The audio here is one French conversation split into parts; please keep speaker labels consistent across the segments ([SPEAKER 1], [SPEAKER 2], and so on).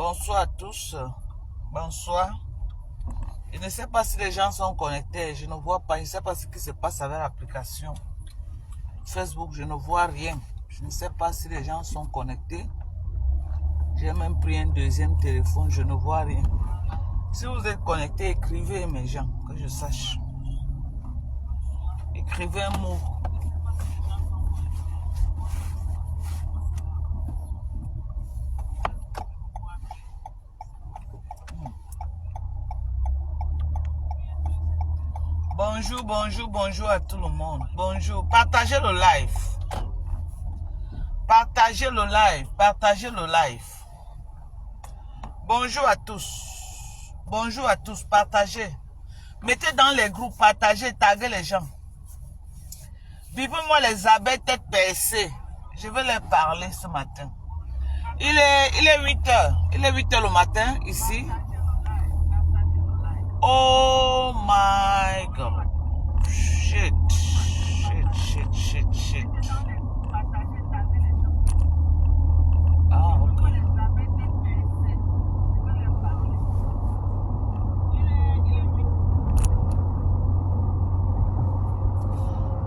[SPEAKER 1] Bonsoir à tous. Bonsoir. Je ne sais pas si les gens sont connectés. Je ne vois pas. Je ne sais pas ce qui se passe avec l'application Facebook. Je ne vois rien. Je ne sais pas si les gens sont connectés. J'ai même pris un deuxième téléphone. Je ne vois rien. Si vous êtes connectés, écrivez mes gens, que je sache. Écrivez un mot. Bonjour, bonjour, bonjour à tout le monde. Bonjour. Partagez le live. Partagez le live. Partagez le live. Bonjour à tous. Bonjour à tous. Partagez. Mettez dans les groupes. Partagez. Taguez les gens. Vivez-moi les abeilles tête percée. Je vais leur parler ce matin. Il est 8 heures. Il est 8 heures le matin ici. Oh my God. Shit. Ah, ok.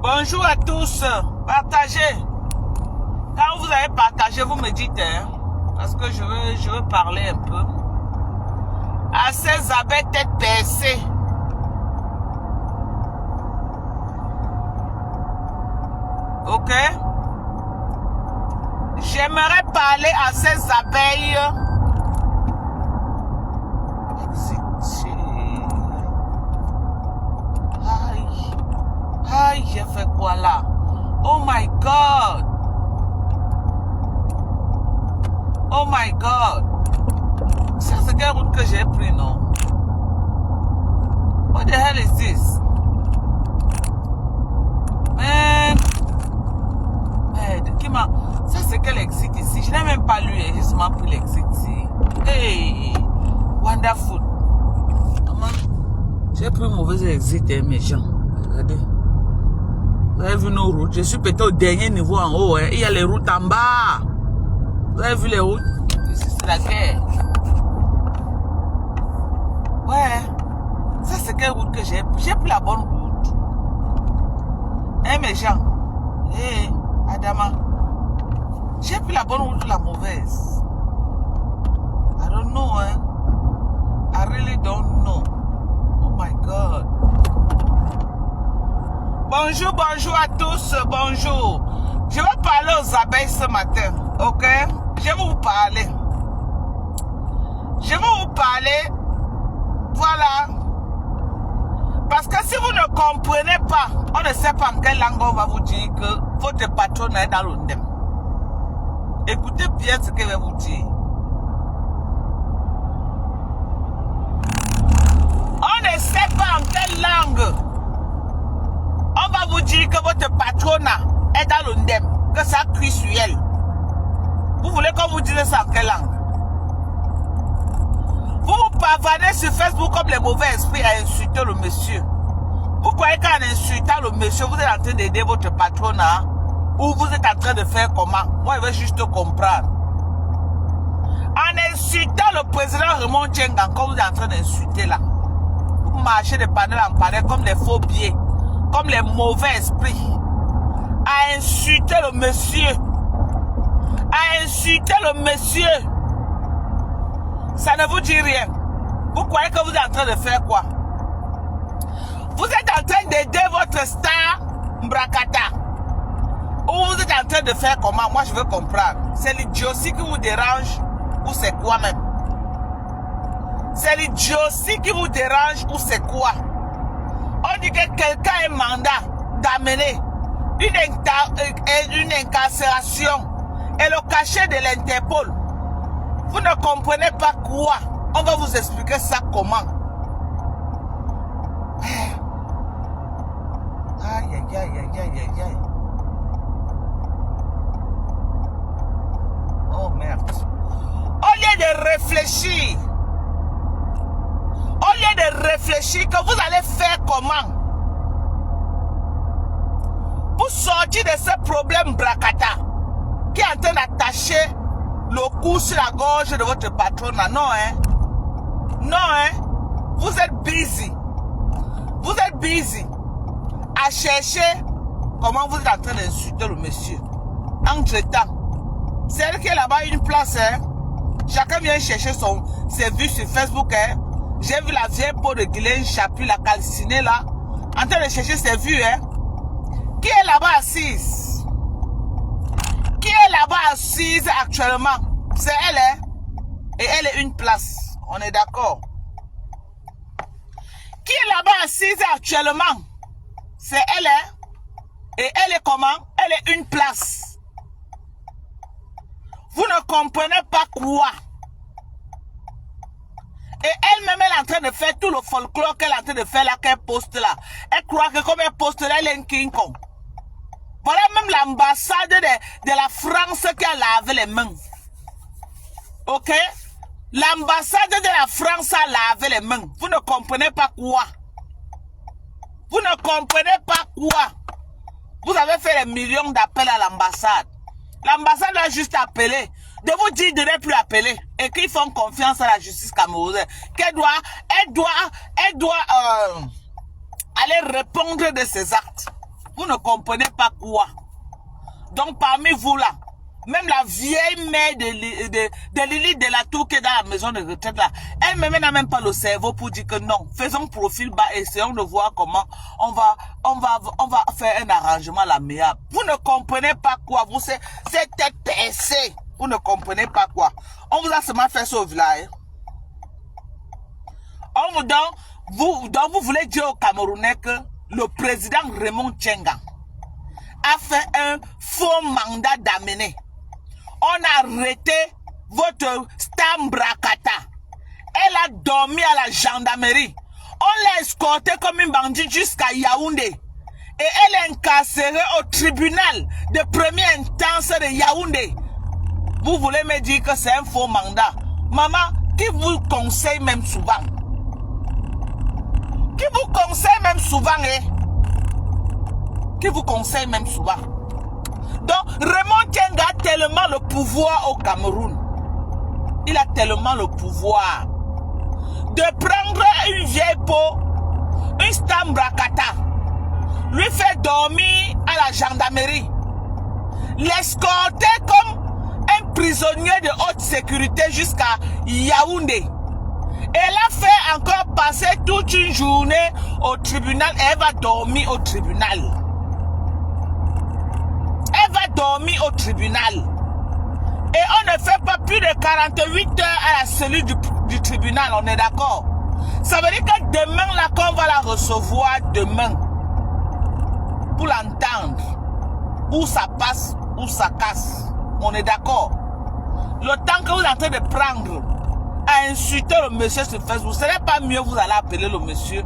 [SPEAKER 1] Bonjour à tous. Partagez. Quand vous avez partagé, vous me dites, hein, parce que je veux parler un peu. À ces abeilles tête percée. Ok? J'aimerais parler à ces abeilles. Aïe. Aïe, j'ai fait quoi là? Oh my God. Oh my God. Ça, c'est quelle route que j'ai pris, non? What the hell is this? Man. Ça, c'est quel exit ici? Je n'ai même pas lu, j'ai justement pris l'exit ici. Hey! Wonderful. Comment? J'ai pris un mauvais exit, hein, mes gens. Regardez. Vous avez vu nos routes? Je suis peut-être au dernier niveau en haut, hein. Il y a les routes en bas. Vous avez vu les routes? Ici, c'est la guerre. Ouais, ça c'est quelle route que j'ai pris? J'ai pris la bonne route. Hein, mes gens? Hé, Adama. J'ai pris la bonne route ou la mauvaise? I don't know, hein. I really don't know. Oh my God. Bonjour, bonjour à tous. Bonjour. Je vais parler aux abeilles ce matin, ok? Je vais vous parler. Je vais vous parler. Voilà. Parce que si vous ne comprenez pas, on ne sait pas en quelle langue on va vous dire que votre patron est dans l'ondem. Écoutez bien ce que je vais vous dire. On ne sait pas en quelle langue on va vous dire que votre patron est dans l'ondem, que ça cuit sur elle. Vous voulez qu'on vous dise ça en quelle langue? Vous pavanez sur Facebook comme les mauvais esprits à insulter le monsieur. Vous croyez qu'en insultant le monsieur, vous êtes en train d'aider votre patronat ou vous êtes en train de faire comment? Moi, je veux juste comprendre. En insultant le président Raymond Tchengan, comme vous êtes en train d'insulter là, vous marchez de panel en panel comme des faux billets, comme les mauvais esprits, à insulter le monsieur. À insulter le monsieur. Ça ne vous dit rien. Vous croyez que vous êtes en train de faire quoi? Vous êtes en train d'aider votre star Mbrakata. Ou vous êtes en train de faire comment? Moi, je veux comprendre. C'est l'idiotie qui vous dérange ou c'est quoi même? C'est l'idiotie qui vous dérange ou c'est quoi? On dit que quelqu'un a un mandat d'amener une incarcération et le cachet de l'Interpol. Vous ne comprenez pas quoi? On va vous expliquer ça comment. Aïe, aïe, aïe, aïe, aïe, aïe. Oh merde. Au lieu de réfléchir, que vous allez faire comment pour sortir de ce problème Brakata qui est en train d'attacher le coup sur la gorge de votre patron. Non, hein. Non, hein. Vous êtes busy. Vous êtes busy à chercher comment vous êtes en train d'insulter le monsieur. Entre-temps, c'est elle qui est là-bas une place, hein. Chacun vient chercher ses vues sur Facebook, hein. J'ai vu la vieille peau de Guylaine Chapuis, la calcinée là, en train de chercher ses vues, hein. Qui est là-bas assise? Qui est là-bas assise actuellement? C'est elle, hein. Et elle est une place. On est d'accord. Qui est là-bas assise actuellement? C'est elle, hein. Et elle est comment? Elle est une place. Vous ne comprenez pas quoi? Et elle-même, elle est en train de faire tout le folklore qu'elle est en train de faire là, qu'elle poste là. Elle croit que comme elle poste là, elle est un King Kong. Voilà même l'ambassade de la France qui a lavé les mains. Ok? L'ambassade de la France a lavé les mains. Vous ne comprenez pas quoi? Vous ne comprenez pas quoi? Vous avez fait des millions d'appels à l'ambassade. L'ambassade a juste appelé. De vous dire de ne plus appeler. Et qu'ils font confiance à la justice camerounaise. Elle doit aller répondre de ses actes. Vous ne comprenez pas quoi. Donc parmi vous là, même la vieille mère de Lily de la Tour qui est dans la maison de retraite là, elle-même n'a même pas le cerveau pour dire que non. Faisons profil bas et essayons de voir comment on va faire un arrangement l'amiable. Vous ne comprenez pas quoi. Vous c'est tête percée. Vous ne comprenez pas quoi. On vous a seulement fait ça au village. Vous voulez dire aux Camerounais que le président Raymond Tchenga a fait un faux mandat d'amener. On a arrêté votre Stambrakata. Elle a dormi à la gendarmerie. On l'a escortée comme une bandite jusqu'à Yaoundé. Et elle est incarcérée au tribunal de première instance de Yaoundé. Vous voulez me dire que c'est un faux mandat? Maman, qui vous conseille même souvent? Qui vous conseille même souvent, hein? Qui vous conseille même souvent? Donc, Raymond Tchenga a tellement le pouvoir au Cameroun. Il a tellement le pouvoir de prendre une vieille peau, une Stambrakata, lui faire dormir à la gendarmerie, l'escorter comme un prisonnier de haute sécurité jusqu'à Yaoundé. Elle a fait encore passer toute une journée au tribunal et elle va dormir au tribunal. Elle va dormir au tribunal. Et on ne fait pas plus de 48 heures à la cellule du tribunal, on est d'accord? Ça veut dire que demain, là, qu'on va la recevoir demain, pour l'entendre, où ça passe, où ça casse. On est d'accord? Le temps que vous êtes en train de prendre à insulter le monsieur sur Facebook, ce n'est pas mieux vous allez appeler le monsieur.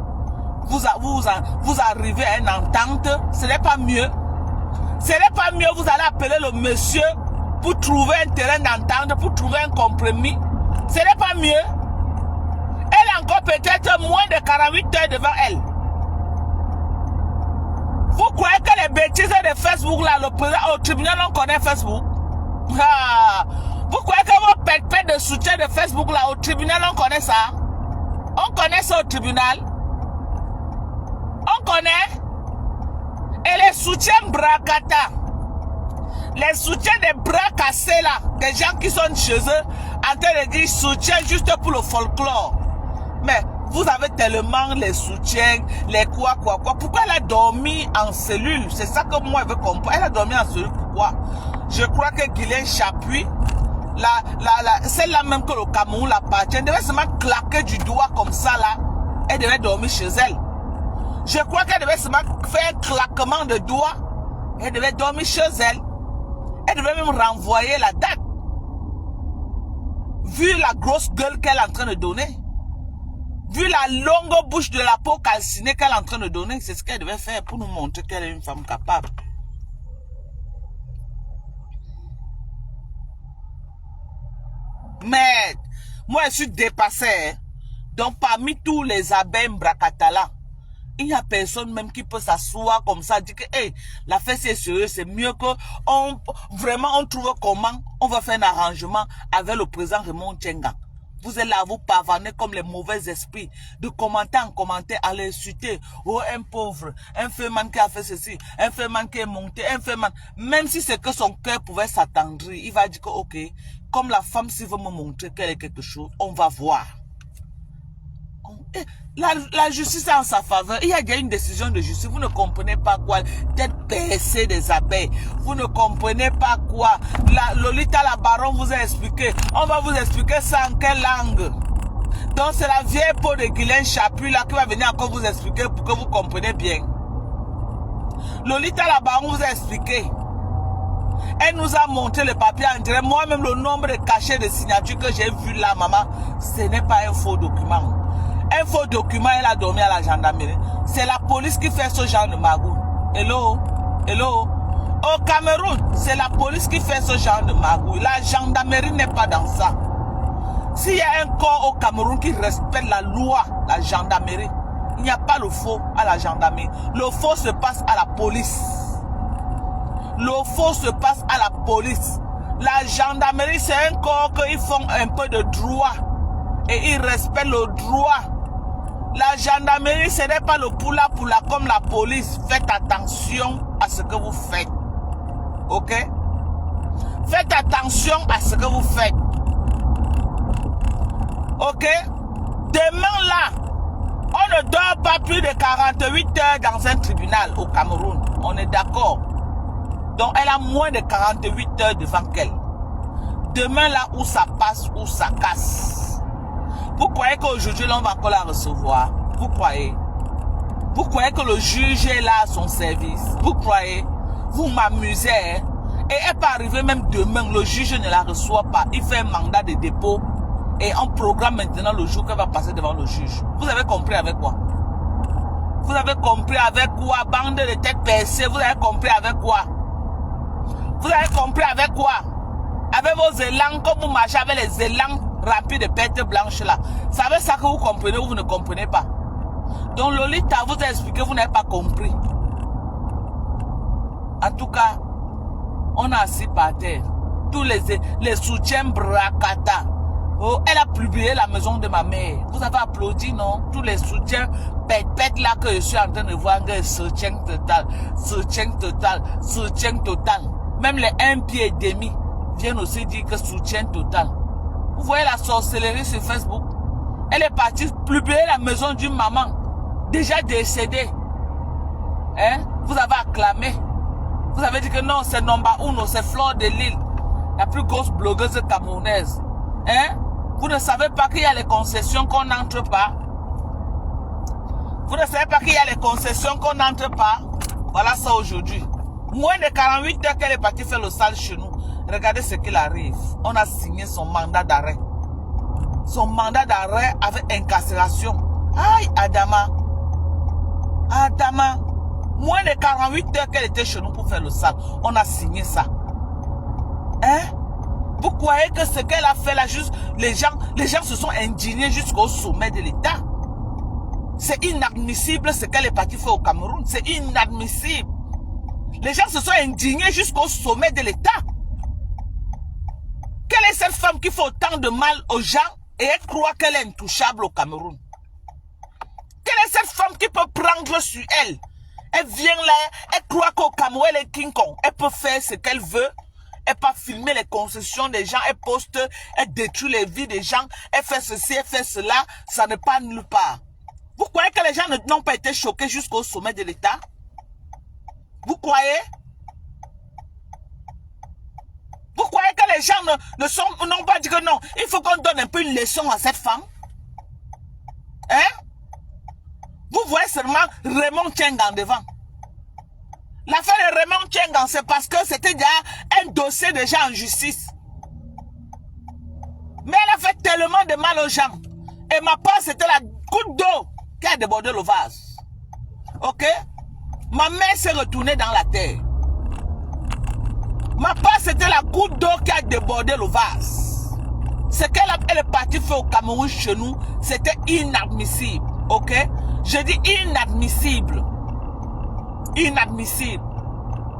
[SPEAKER 1] Vous arrivez à une entente, ce n'est pas mieux. Ce n'est pas mieux vous allez appeler le monsieur pour trouver un terrain d'entente, pour trouver un compromis. Ce n'est pas mieux. Elle a encore peut-être moins de 48 heures devant elle. Vous croyez que les bêtises de Facebook là, le président au tribunal, on connaît Facebook? Ah, vous croyez que vos pètes de soutien de Facebook là, au tribunal, on connaît ça? On connaît ça au tribunal? On connaît? Et les soutiens Brakata, les soutiens des bras cassés là, des gens qui sont chez eux, en train de dire soutien juste pour le folklore. Mais vous avez tellement les soutiens, les quoi. Pourquoi elle a dormi en cellule? C'est ça que moi je veux comprendre. Elle a dormi en cellule, pourquoi? Je crois que Guylaine Chapuis, celle-là même que le Cameroun l'appartient, elle devait seulement claquer du doigt comme ça là. Elle devait dormir chez elle. Je crois qu'elle devait seulement faire un claquement de doigts. Elle devait dormir chez elle. Elle devait même renvoyer la date. Vu la grosse gueule qu'elle est en train de donner. Vu la longue bouche de la peau calcinée qu'elle est en train de donner, c'est ce qu'elle devait faire pour nous montrer qu'elle est une femme capable. Mais, moi je suis dépassé. Donc parmi tous les abeilles Brakatala, Il n'y a personne même qui peut s'asseoir comme ça, dire que hey, la fête c'est sérieux, c'est mieux que vraiment on trouve comment on va faire un arrangement avec le président Raymond Tchenga. Vous êtes là, vous pavanez comme les mauvais esprits, de commenter en commentaire, à l'insulter. Oh, un pauvre, un féman qui a fait ceci, un féman qui est monté, un féman. Même si c'est que son cœur pouvait s'attendrir, il va dire que, ok, comme la femme, s'il veut me montrer qu'elle est quelque chose, on va voir. La justice est en sa faveur. Il y a déjà une décision de justice. Vous ne comprenez pas quoi. Tête percée des abeilles. Vous ne comprenez pas quoi. Lolita la baronne vous a expliqué. On va vous expliquer ça en quelle langue. Donc c'est la vieille peau de Guylaine Chapuis là qui va venir encore vous expliquer pour que vous compreniez bien. Lolita la baronne vous a expliqué. Elle nous a montré le papier en direct. Moi-même, le nombre de cachets de signatures que j'ai vu là, maman, ce n'est pas un faux document. Un faux document, elle a dormi à la gendarmerie. C'est la police qui fait ce genre de magouille. Hello? Hello? Au Cameroun, c'est la police qui fait ce genre de magouille. La gendarmerie n'est pas dans ça. S'il y a un corps au Cameroun qui respecte la loi, la gendarmerie, il n'y a pas le faux à la gendarmerie. Le faux se passe à la police. Le faux se passe à la police. La gendarmerie, c'est un corps qu'ils font un peu de droit. Et ils respectent le droit. La gendarmerie, ce n'est pas le poula comme la police. Faites attention à ce que vous faites. Ok? Faites attention à ce que vous faites. Ok? Demain là, on ne dort pas plus de 48 heures dans un tribunal au Cameroun. On est d'accord? Donc elle a moins de 48 heures devant elle. Demain là, où ça passe, où ça casse. Vous croyez qu'aujourd'hui, on va encore la recevoir? Vous croyez? Vous croyez que le juge est là à son service? Vous croyez? Vous m'amusez, hein? Et elle peut arriver même demain, le juge ne la reçoit pas. Il fait un mandat de dépôt et on programme maintenant le jour qu'elle va passer devant le juge. Vous avez compris avec quoi? Vous avez compris avec quoi? Bande de têtes percées, vous avez compris avec quoi? Vous avez compris avec quoi? Avec vos élans, comme vous marchez avec les élans remplis de bêtes blanches là. C'est avec ça que vous comprenez ou vous ne comprenez pas. Donc Lolita vous a expliqué, vous n'avez pas compris. En tout cas, on a assis par terre. Tous les soutiens Brakata. Oh, elle a publié la maison de ma mère. Vous avez applaudi, non? Tous les soutiens pète là que je suis en train de voir, soutien total, soutien total, soutien total. Même les 1 pied et demi viennent aussi dire que soutien total. Vous voyez la sorcellerie sur Facebook? Elle est partie publier la maison d'une maman déjà décédée. Hein? Vous avez acclamé. Vous avez dit que non, c'est Nomba Uno, c'est Fleur de Lille, la plus grosse blogueuse camerounaise. Hein? Vous ne savez pas qu'il y a les concessions qu'on n'entre pas? Vous ne savez pas qu'il y a les concessions qu'on n'entre pas? Voilà ça aujourd'hui. Moins de 48 heures qu'elle est partie faire le sale chez nous. Regardez ce qu'il arrive. On a signé son mandat d'arrêt. Son mandat d'arrêt avec incarcération. Aïe, Adama. Adama. Moins de 48 heures qu'elle était chez nous pour faire le sale. On a signé ça. Hein? Vous croyez que ce qu'elle a fait là, juste, les gens se sont indignés jusqu'au sommet de l'État? C'est inadmissible ce qu'elle est partie faire au Cameroun. C'est inadmissible. Les gens se sont indignés jusqu'au sommet de l'État. Quelle est cette femme qui fait autant de mal aux gens et elle croit qu'elle est intouchable au Cameroun? Quelle est cette femme qui peut prendre sur elle? Elle vient là, elle croit qu'au Cameroun, elle est King Kong. Elle peut faire ce qu'elle veut. Elle peut filmer les concessions des gens. Elle poste, elle détruit les vies des gens. Elle fait ceci, elle fait cela. Ça ne part nulle part. Vous croyez que les gens n'ont pas été choqués jusqu'au sommet de l'État? Vous croyez? Vous croyez que les gens n'ont pas dit que non, il faut qu'on donne un peu une leçon à cette femme? Hein? Vous voyez seulement Raymond Tchenga devant. L'affaire de Raymond Tchenga, c'est parce que c'était déjà un dossier déjà en justice. Mais elle a fait tellement de mal aux gens. Et ma part, c'était la goutte d'eau qui a débordé le vase. Ok? Ma mère s'est retournée dans la terre. Ma part, c'était la goutte d'eau qui a débordé le vase. Ce qu'elle est partie faire au Cameroun chez nous, c'était inadmissible. Ok? Je dis inadmissible. Inadmissible.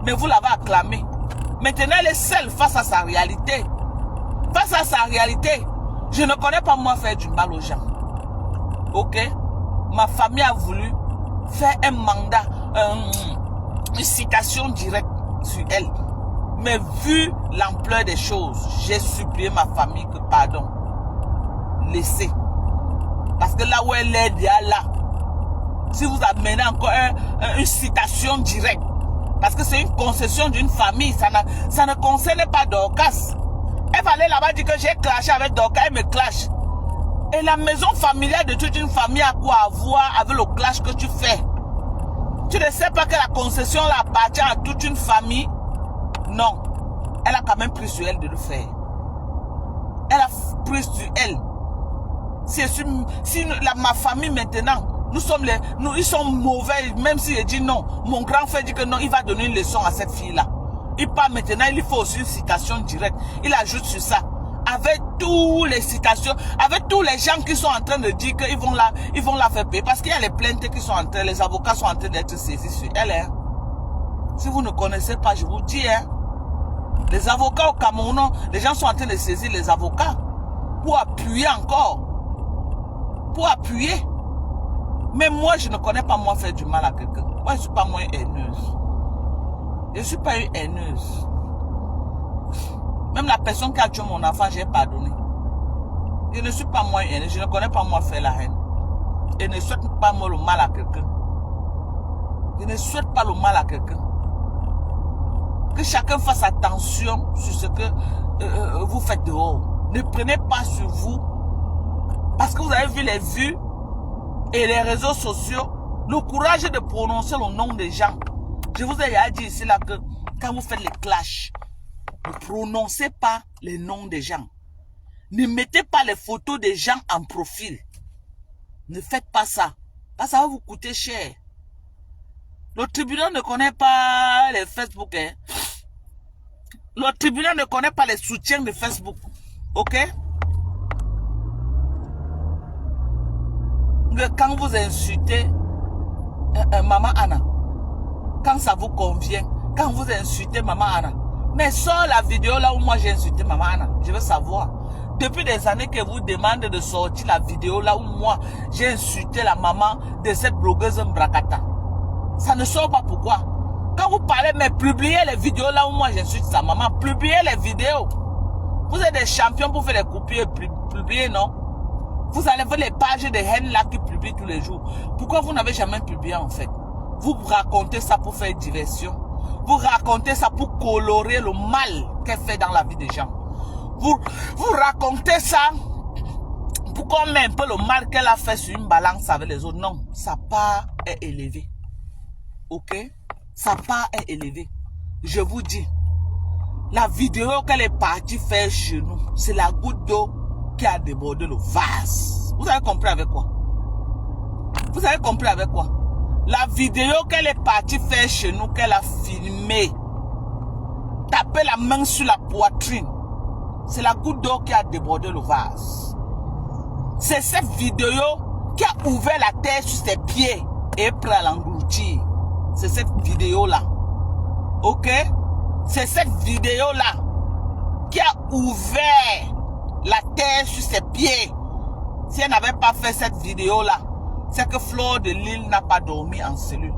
[SPEAKER 1] Mais vous l'avez acclamé. Maintenant, elle est seule face à sa réalité. Face à sa réalité, je ne connais pas moi faire du mal aux gens. Ok? Ma famille a voulu faire un mandat, une citation directe sur elle. Mais vu l'ampleur des choses, j'ai supplié ma famille que pardon. Laissez. Parce que là où elle est, il y a là. Si vous amenez encore une citation directe, parce que c'est une concession d'une famille, ça ne concerne pas Dorcas. Elle va aller là-bas dire que j'ai clashé avec Dorcas, elle me clash. Et la maison familiale de toute une famille a quoi à voir avec le clash que tu fais? Tu ne sais pas que la concession là appartient à toute une famille? Non. Elle a quand même pris sur elle de le faire. Elle a pris sur elle. Si ma famille maintenant, ils sont mauvais, même si je dis non. Mon grand frère dit que non, il va donner une leçon à cette fille-là. Il part maintenant, il faut aussi une citation directe. Il ajoute sur ça. Avec toutes les citations, avec tous les gens qui sont en train de dire qu'ils vont la faire payer. Parce qu'il y a les plaintes qui sont en train, les avocats sont en train d'être saisis sur elle. Hein. Si vous ne connaissez pas, je vous dis, hein, les avocats au Cameroun, les gens sont en train de saisir les avocats pour appuyer encore. Pour appuyer. Mais moi, je ne connais pas moi faire du mal à quelqu'un. Moi, je ne suis pas moins haineuse. Je ne suis pas une haineuse. Même la personne qui a tué mon enfant, j'ai pardonné. Je ne suis pas moins haineuse. Je ne connais pas moi faire la haine. Je ne souhaite pas moi le mal à quelqu'un. Je ne souhaite pas le mal à quelqu'un. Que chacun fasse attention sur ce que vous faites dehors. Ne prenez pas sur vous. Parce que vous avez vu les vues et les réseaux sociaux, le courage de prononcer le nom des gens. Je vous ai déjà dit ici là que quand vous faites les clashs, ne prononcez pas les noms des gens. Ne mettez pas les photos des gens en profil. Ne faites pas ça. Parce que ça va vous coûter cher. Le tribunal ne connaît pas les Facebook. Hein. Le tribunal ne connaît pas les soutiens de Facebook. Ok? Quand vous insultez Maman Anna, quand ça vous convient, quand vous insultez Maman Anna, mais sors la vidéo là où moi j'ai insulté Maman Anna, je veux savoir. Depuis des années que vous demandez de sortir la vidéo là où moi j'ai insulté la maman de cette blogueuse Mbrakata. Ça ne sort pas pourquoi. Quand vous parlez, mais publiez les vidéos là où moi j'insulte sa maman, publiez les vidéos. Vous êtes des champions pour faire les copies et publier, non? Vous allez voir les pages de haine là qui publient tous les jours. Pourquoi vous n'avez jamais publié en fait? Vous racontez ça pour faire diversion. Vous racontez ça pour colorer le mal qu'elle fait dans la vie des gens. Vous racontez ça pour qu'on met un peu le mal qu'elle a fait sur une balance avec les autres. Non, sa part est élevée. Ok? Sa part est élevée. Je vous dis, la vidéo qu'elle est partie faire chez nous, c'est la goutte d'eau qui a débordé le vase. Vous avez compris avec quoi? Vous avez compris avec quoi? La vidéo qu'elle est partie faire chez nous, qu'elle a filmée, taper la main sur la poitrine, c'est la goutte d'eau qui a débordé le vase. C'est cette vidéo qui a ouvert la terre sur ses pieds et prêt à l'engloutir. C'est cette vidéo-là. Ok? C'est cette vidéo-là qui a ouvert la terre sur ses pieds. Si elle n'avait pas fait cette vidéo-là, c'est que Flore de Lille n'a pas dormi en cellule.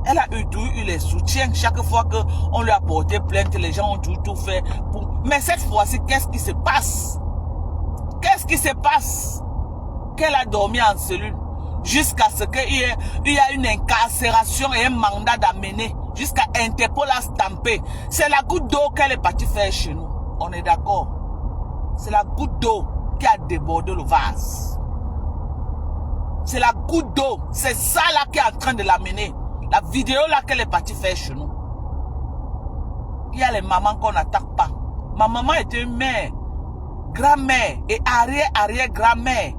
[SPEAKER 1] Elle a eu les soutiens. Chaque fois qu'on lui a porté plainte, les gens ont tout fait. Mais cette fois-ci, qu'est-ce qui se passe? Qu'est-ce qui se passe? Qu'elle a dormi en cellule jusqu'à ce qu'il y ait une incarcération et un mandat d'amener jusqu'à Interpol à stamper. C'est la goutte d'eau qu'elle est partie faire chez nous. On est d'accord? C'est la goutte d'eau qui a débordé le vase. C'est la goutte d'eau. C'est ça là qui est en train de l'amener. La vidéo là qu'elle est partie faire chez nous. Il y a les mamans qu'on n'attaque pas. Ma maman était une mère, grand-mère et arrière-arrière-grand-mère.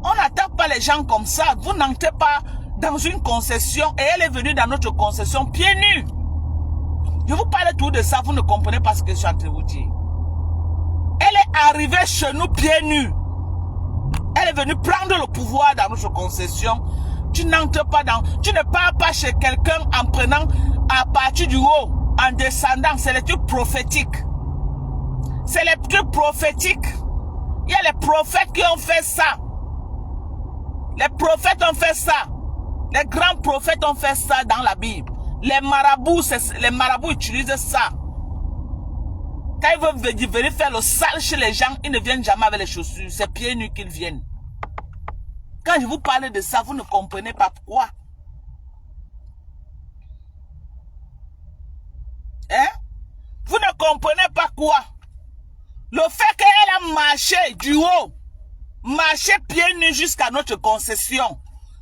[SPEAKER 1] On n'attaque pas les gens comme ça. Vous n'entrez pas dans une concession et elle est venue dans notre concession pieds nus. Je vous parle tout de ça, vous ne comprenez pas ce que je suis en train de vous dire. Elle est arrivée chez nous pieds nus. Elle elle est venue prendre le pouvoir dans notre concession. Tu n'entres pas dans... Tu ne pars pas chez quelqu'un en prenant à partir du haut, en descendant. C'est les trucs prophétiques. C'est les trucs prophétiques. Il y a les prophètes qui ont fait ça. Les prophètes ont fait ça. Les grands prophètes ont fait ça dans la Bible. Les marabouts utilisent ça. Quand ils veulent venir faire le sale chez les gens, ils ne viennent jamais avec les chaussures. C'est pieds nus qu'ils viennent. Quand je vous parle de ça, vous ne comprenez pas pourquoi. Hein? Vous ne comprenez pas quoi. Le fait qu'elle a marché du haut, marché pieds nus jusqu'à notre concession,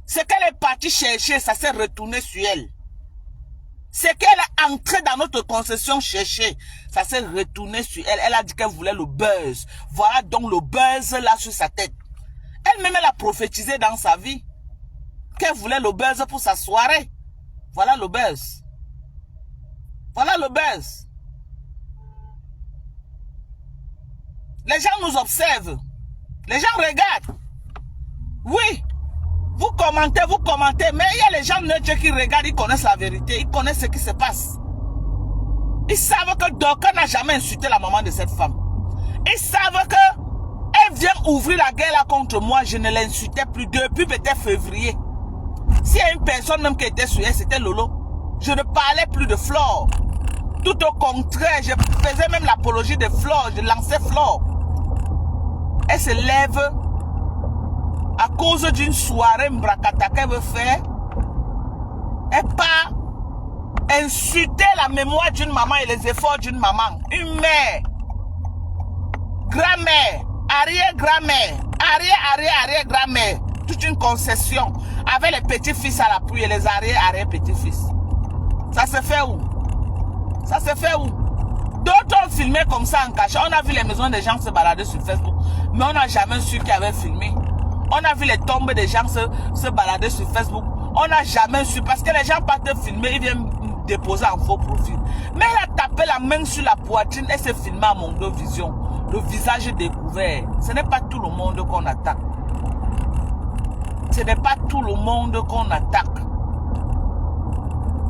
[SPEAKER 1] ce qu'elle est partie chercher, ça s'est retourné sur elle. Ce qu'elle est entrée dans notre concession chercher, ça s'est retourné sur elle. Elle a dit qu'elle voulait le buzz. Voilà donc le buzz là sur sa tête. Elle-même, elle a prophétisé dans sa vie qu'elle voulait le buzz pour sa soirée. Voilà le buzz. Voilà le buzz. Les gens nous observent. Les gens regardent. Oui. Vous commentez, mais il y a les gens neutres qui regardent, ils connaissent la vérité, ils connaissent ce qui se passe. Ils savent que d'aucun n'a jamais insulté la maman de cette femme. Ils savent que elle vient ouvrir la guerre là contre moi, je ne l'insultais plus depuis peut-être février. S'il y a une personne même qui était sur elle, c'était Lolo. Je ne parlais plus de Flore. Tout au contraire, je faisais même l'apologie de Flore, je lançais Flore. Elle se lève à cause d'une soirée mbrakata qu'elle veut faire. Elle part insulter la mémoire d'une maman et les efforts d'une maman. Une mère, grand-mère, arrière-grand-mère, arrière-grand-mère. Toute une concession avec les petits-fils à l'appui et les arrière-petits-fils. Ça se fait où? Ça se fait où? D'autres ont filmé comme ça en cachette. On a vu les maisons des gens se balader sur Facebook, mais on n'a jamais su qui avait filmé. On a vu les tombes des gens se balader sur Facebook. On n'a jamais su parce que les gens partent filmer, ils viennent déposer en faux profil. Mais elle a tapé la main sur la poitrine et s'est filmé à Mondo Vision. Le visage découvert. Ce n'est pas tout le monde qu'on attaque. Ce n'est pas tout le monde qu'on attaque.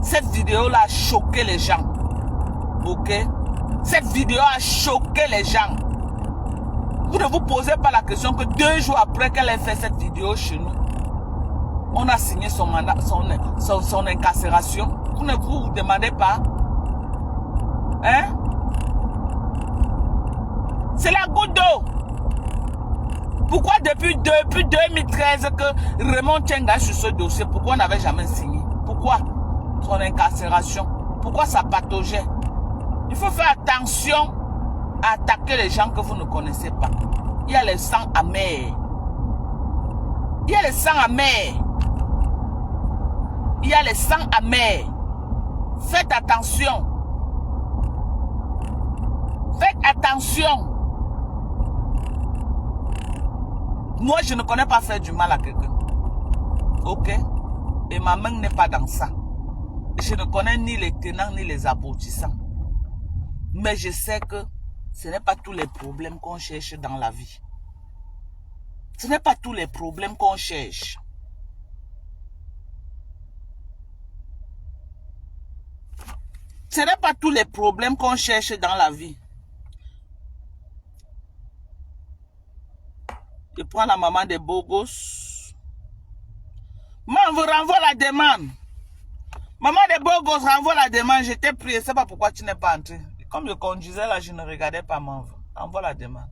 [SPEAKER 1] Cette vidéo-là a choqué les gens. Ok? Cette vidéo a choqué les gens. Vous ne vous posez pas la question que 2 jours après qu'elle ait fait cette vidéo chez nous, on a signé son mandat, son incarcération. Vous ne vous demandez pas. Hein? C'est la goutte d'eau. Pourquoi depuis 2013 que Raymond Tchenga sur ce dossier, pourquoi on n'avait jamais signé? Pourquoi son incarcération? Pourquoi ça pataugeait? Il faut faire attention à attaquer les gens que vous ne connaissez pas. Il y a le sang amer. Il y a le sang amer. Il y a le sang amer. Faites attention. Faites attention. Moi, je ne connais pas faire du mal à quelqu'un. Ok? Et ma main n'est pas dans ça. Je ne connais ni les tenants ni les aboutissants. Mais je sais que ce n'est pas tous les problèmes qu'on cherche dans la vie. Ce n'est pas tous les problèmes qu'on cherche. Ce n'est pas tous les problèmes qu'on cherche dans la vie. Je prends la maman des beaux gosses. Maman, on vous renvoie la demande. Maman des beaux gosses renvoie la demande. Je t'ai prié. Je ne sais pas pourquoi tu n'es pas entré. Comme je conduisais là, je ne regardais pas maman. Envoie la demande.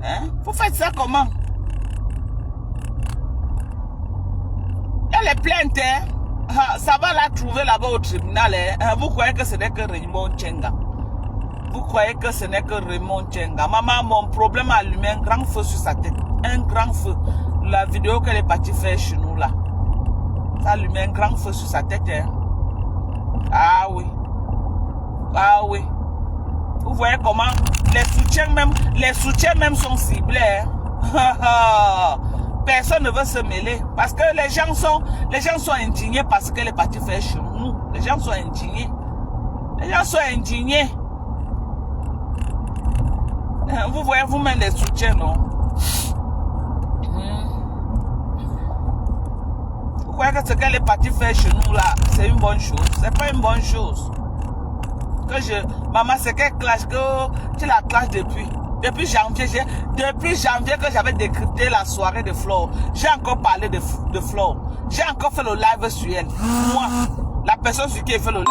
[SPEAKER 1] Hein? Vous faites ça comment? Elle est plainte, hein? Ça va la trouver là-bas au tribunal. Hein? Vous croyez que ce n'est que Raymond Tchenga? Vous croyez que ce n'est que Raymond Tchenga? Maman, mon problème a allumé un grand feu sur sa tête. Un grand feu. La vidéo qu'elle est partie faire chez nous là. Ça a allumé un grand feu sur sa tête. Hein? Ah oui. Ah oui. Vous voyez comment les soutiens même sont ciblés. Hein? Personne ne veut se mêler. Parce que les gens sont indignés parce qu'elle est partie faire chez nous. Les gens sont indignés. Les gens sont indignés. Vous voyez vous-même les soutiens, non? Vous croyez que ce qu'elle est partie faire chez nous là, c'est une bonne chose? C'est pas une bonne chose. Maman, c'est quelle clash que tu la clashes depuis janvier que j'avais décrypté la soirée de Flore. J'ai encore parlé de Flore. J'ai encore fait le live sur elle. Moi, la personne sur qui j'ai fait le live,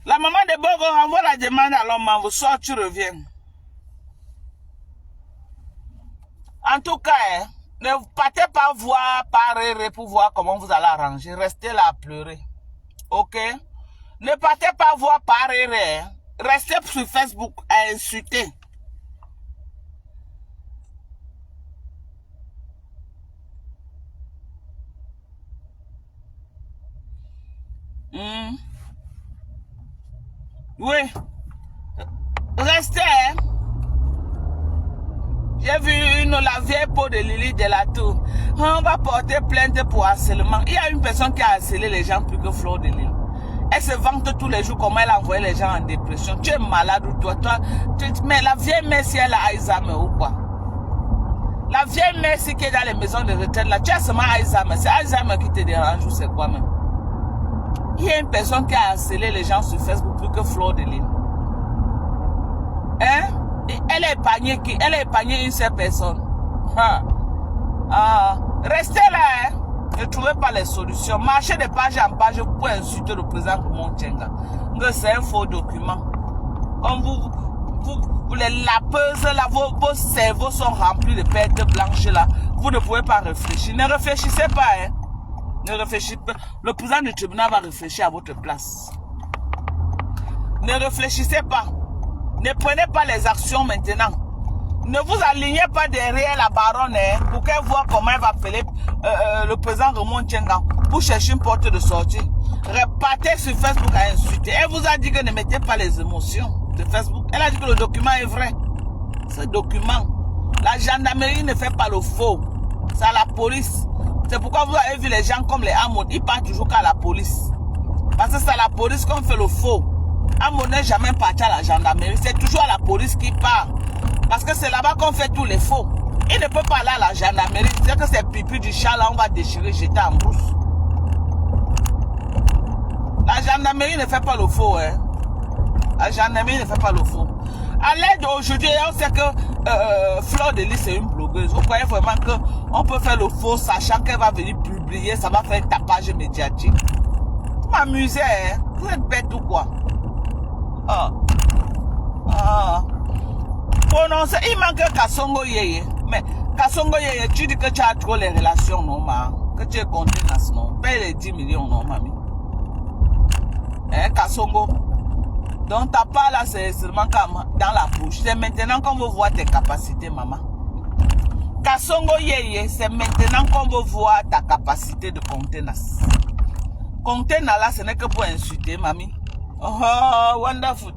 [SPEAKER 1] la maman de Bogo envoie la demande à l'homme, vous sort, tu reviens. En tout cas, ne partez pas voir Paréré pour voir comment vous allez arranger. Restez là à pleurer. Ok? Ne partez pas voir Paréré. Restez sur Facebook à insulter. Oui. Restez. J'ai vu la vieille peau de Lily de la Tour. On va porter plainte pour harcèlement. Il y a une personne qui a harcelé les gens plus que Flore de Lille. Elle se vante tous les jours comment elle a envoyé les gens en dépression. Tu es malade ou toi? Mais la vieille mère, si elle a Alzheimer ou quoi? La vieille mère, si qui est dans les maisons de retraite, là, tu as seulement Alzheimer. C'est Alzheimer qui te dérange ou c'est quoi même? Il y a une personne qui a harcelé les gens sur Facebook plus que Flore de Lille. Hein? Elle a épargné qui? Elle a épargné une seule personne. Restez là, hein? Ne trouvez pas les solutions. Marchez de page en page pour insulter le président Raymond Tchenga. C'est un faux document. Comme vous les lapeuses là, vos cerveaux sont remplis de pertes blanches là. Vous ne pouvez pas réfléchir. Ne réfléchissez pas, hein? Ne réfléchissez pas. Le président du tribunal va réfléchir à votre place. Ne réfléchissez pas. Ne prenez pas les actions maintenant. Ne vous alignez pas derrière la baronne pour qu'elle voit comment elle va appeler le président Raymond Tchenga pour chercher une porte de sortie. Repartez sur Facebook à insulter. Elle vous a dit que ne mettez pas les émotions de Facebook. Elle a dit que le document est vrai. Ce document, la gendarmerie ne fait pas le faux. C'est à la police. C'est pourquoi vous avez vu les gens comme les Amoud. Ils partent toujours qu'à la police. Parce que c'est à la police qu'on fait le faux. Amoud n'est jamais parti à la gendarmerie. C'est toujours à la police qui part. Parce que c'est là-bas qu'on fait tous les faux. Il ne peut pas aller à la gendarmerie. C'est que c'est pipi du chat là, on va déchirer, jeter en brousse. La gendarmerie ne fait pas le faux, hein. La gendarmerie ne fait pas le faux. À l'aide d'aujourd'hui, on sait que Flore de Lille c'est une blogueuse. Vous croyez vraiment qu'on peut faire le faux, sachant qu'elle va venir publier, ça va faire un tapage médiatique. Vous m'amusez, hein. Vous êtes bête ou quoi? Prononcez, il manque Kasongo Yeye. Mais Kasongo Yeye, tu dis que tu as trop les relations, non, ma? Que tu es contenace, non? Paye les 10 millions, non, mamie? Hein, Kasongo? Donc ta part là, c'est seulement comme dans la bouche. C'est maintenant qu'on veut voir tes capacités, maman. Kasongo Yeye, c'est maintenant qu'on veut voir ta capacité de contenace. Contenace là, ce n'est que pour insulter, mamie. Oh, wonderful.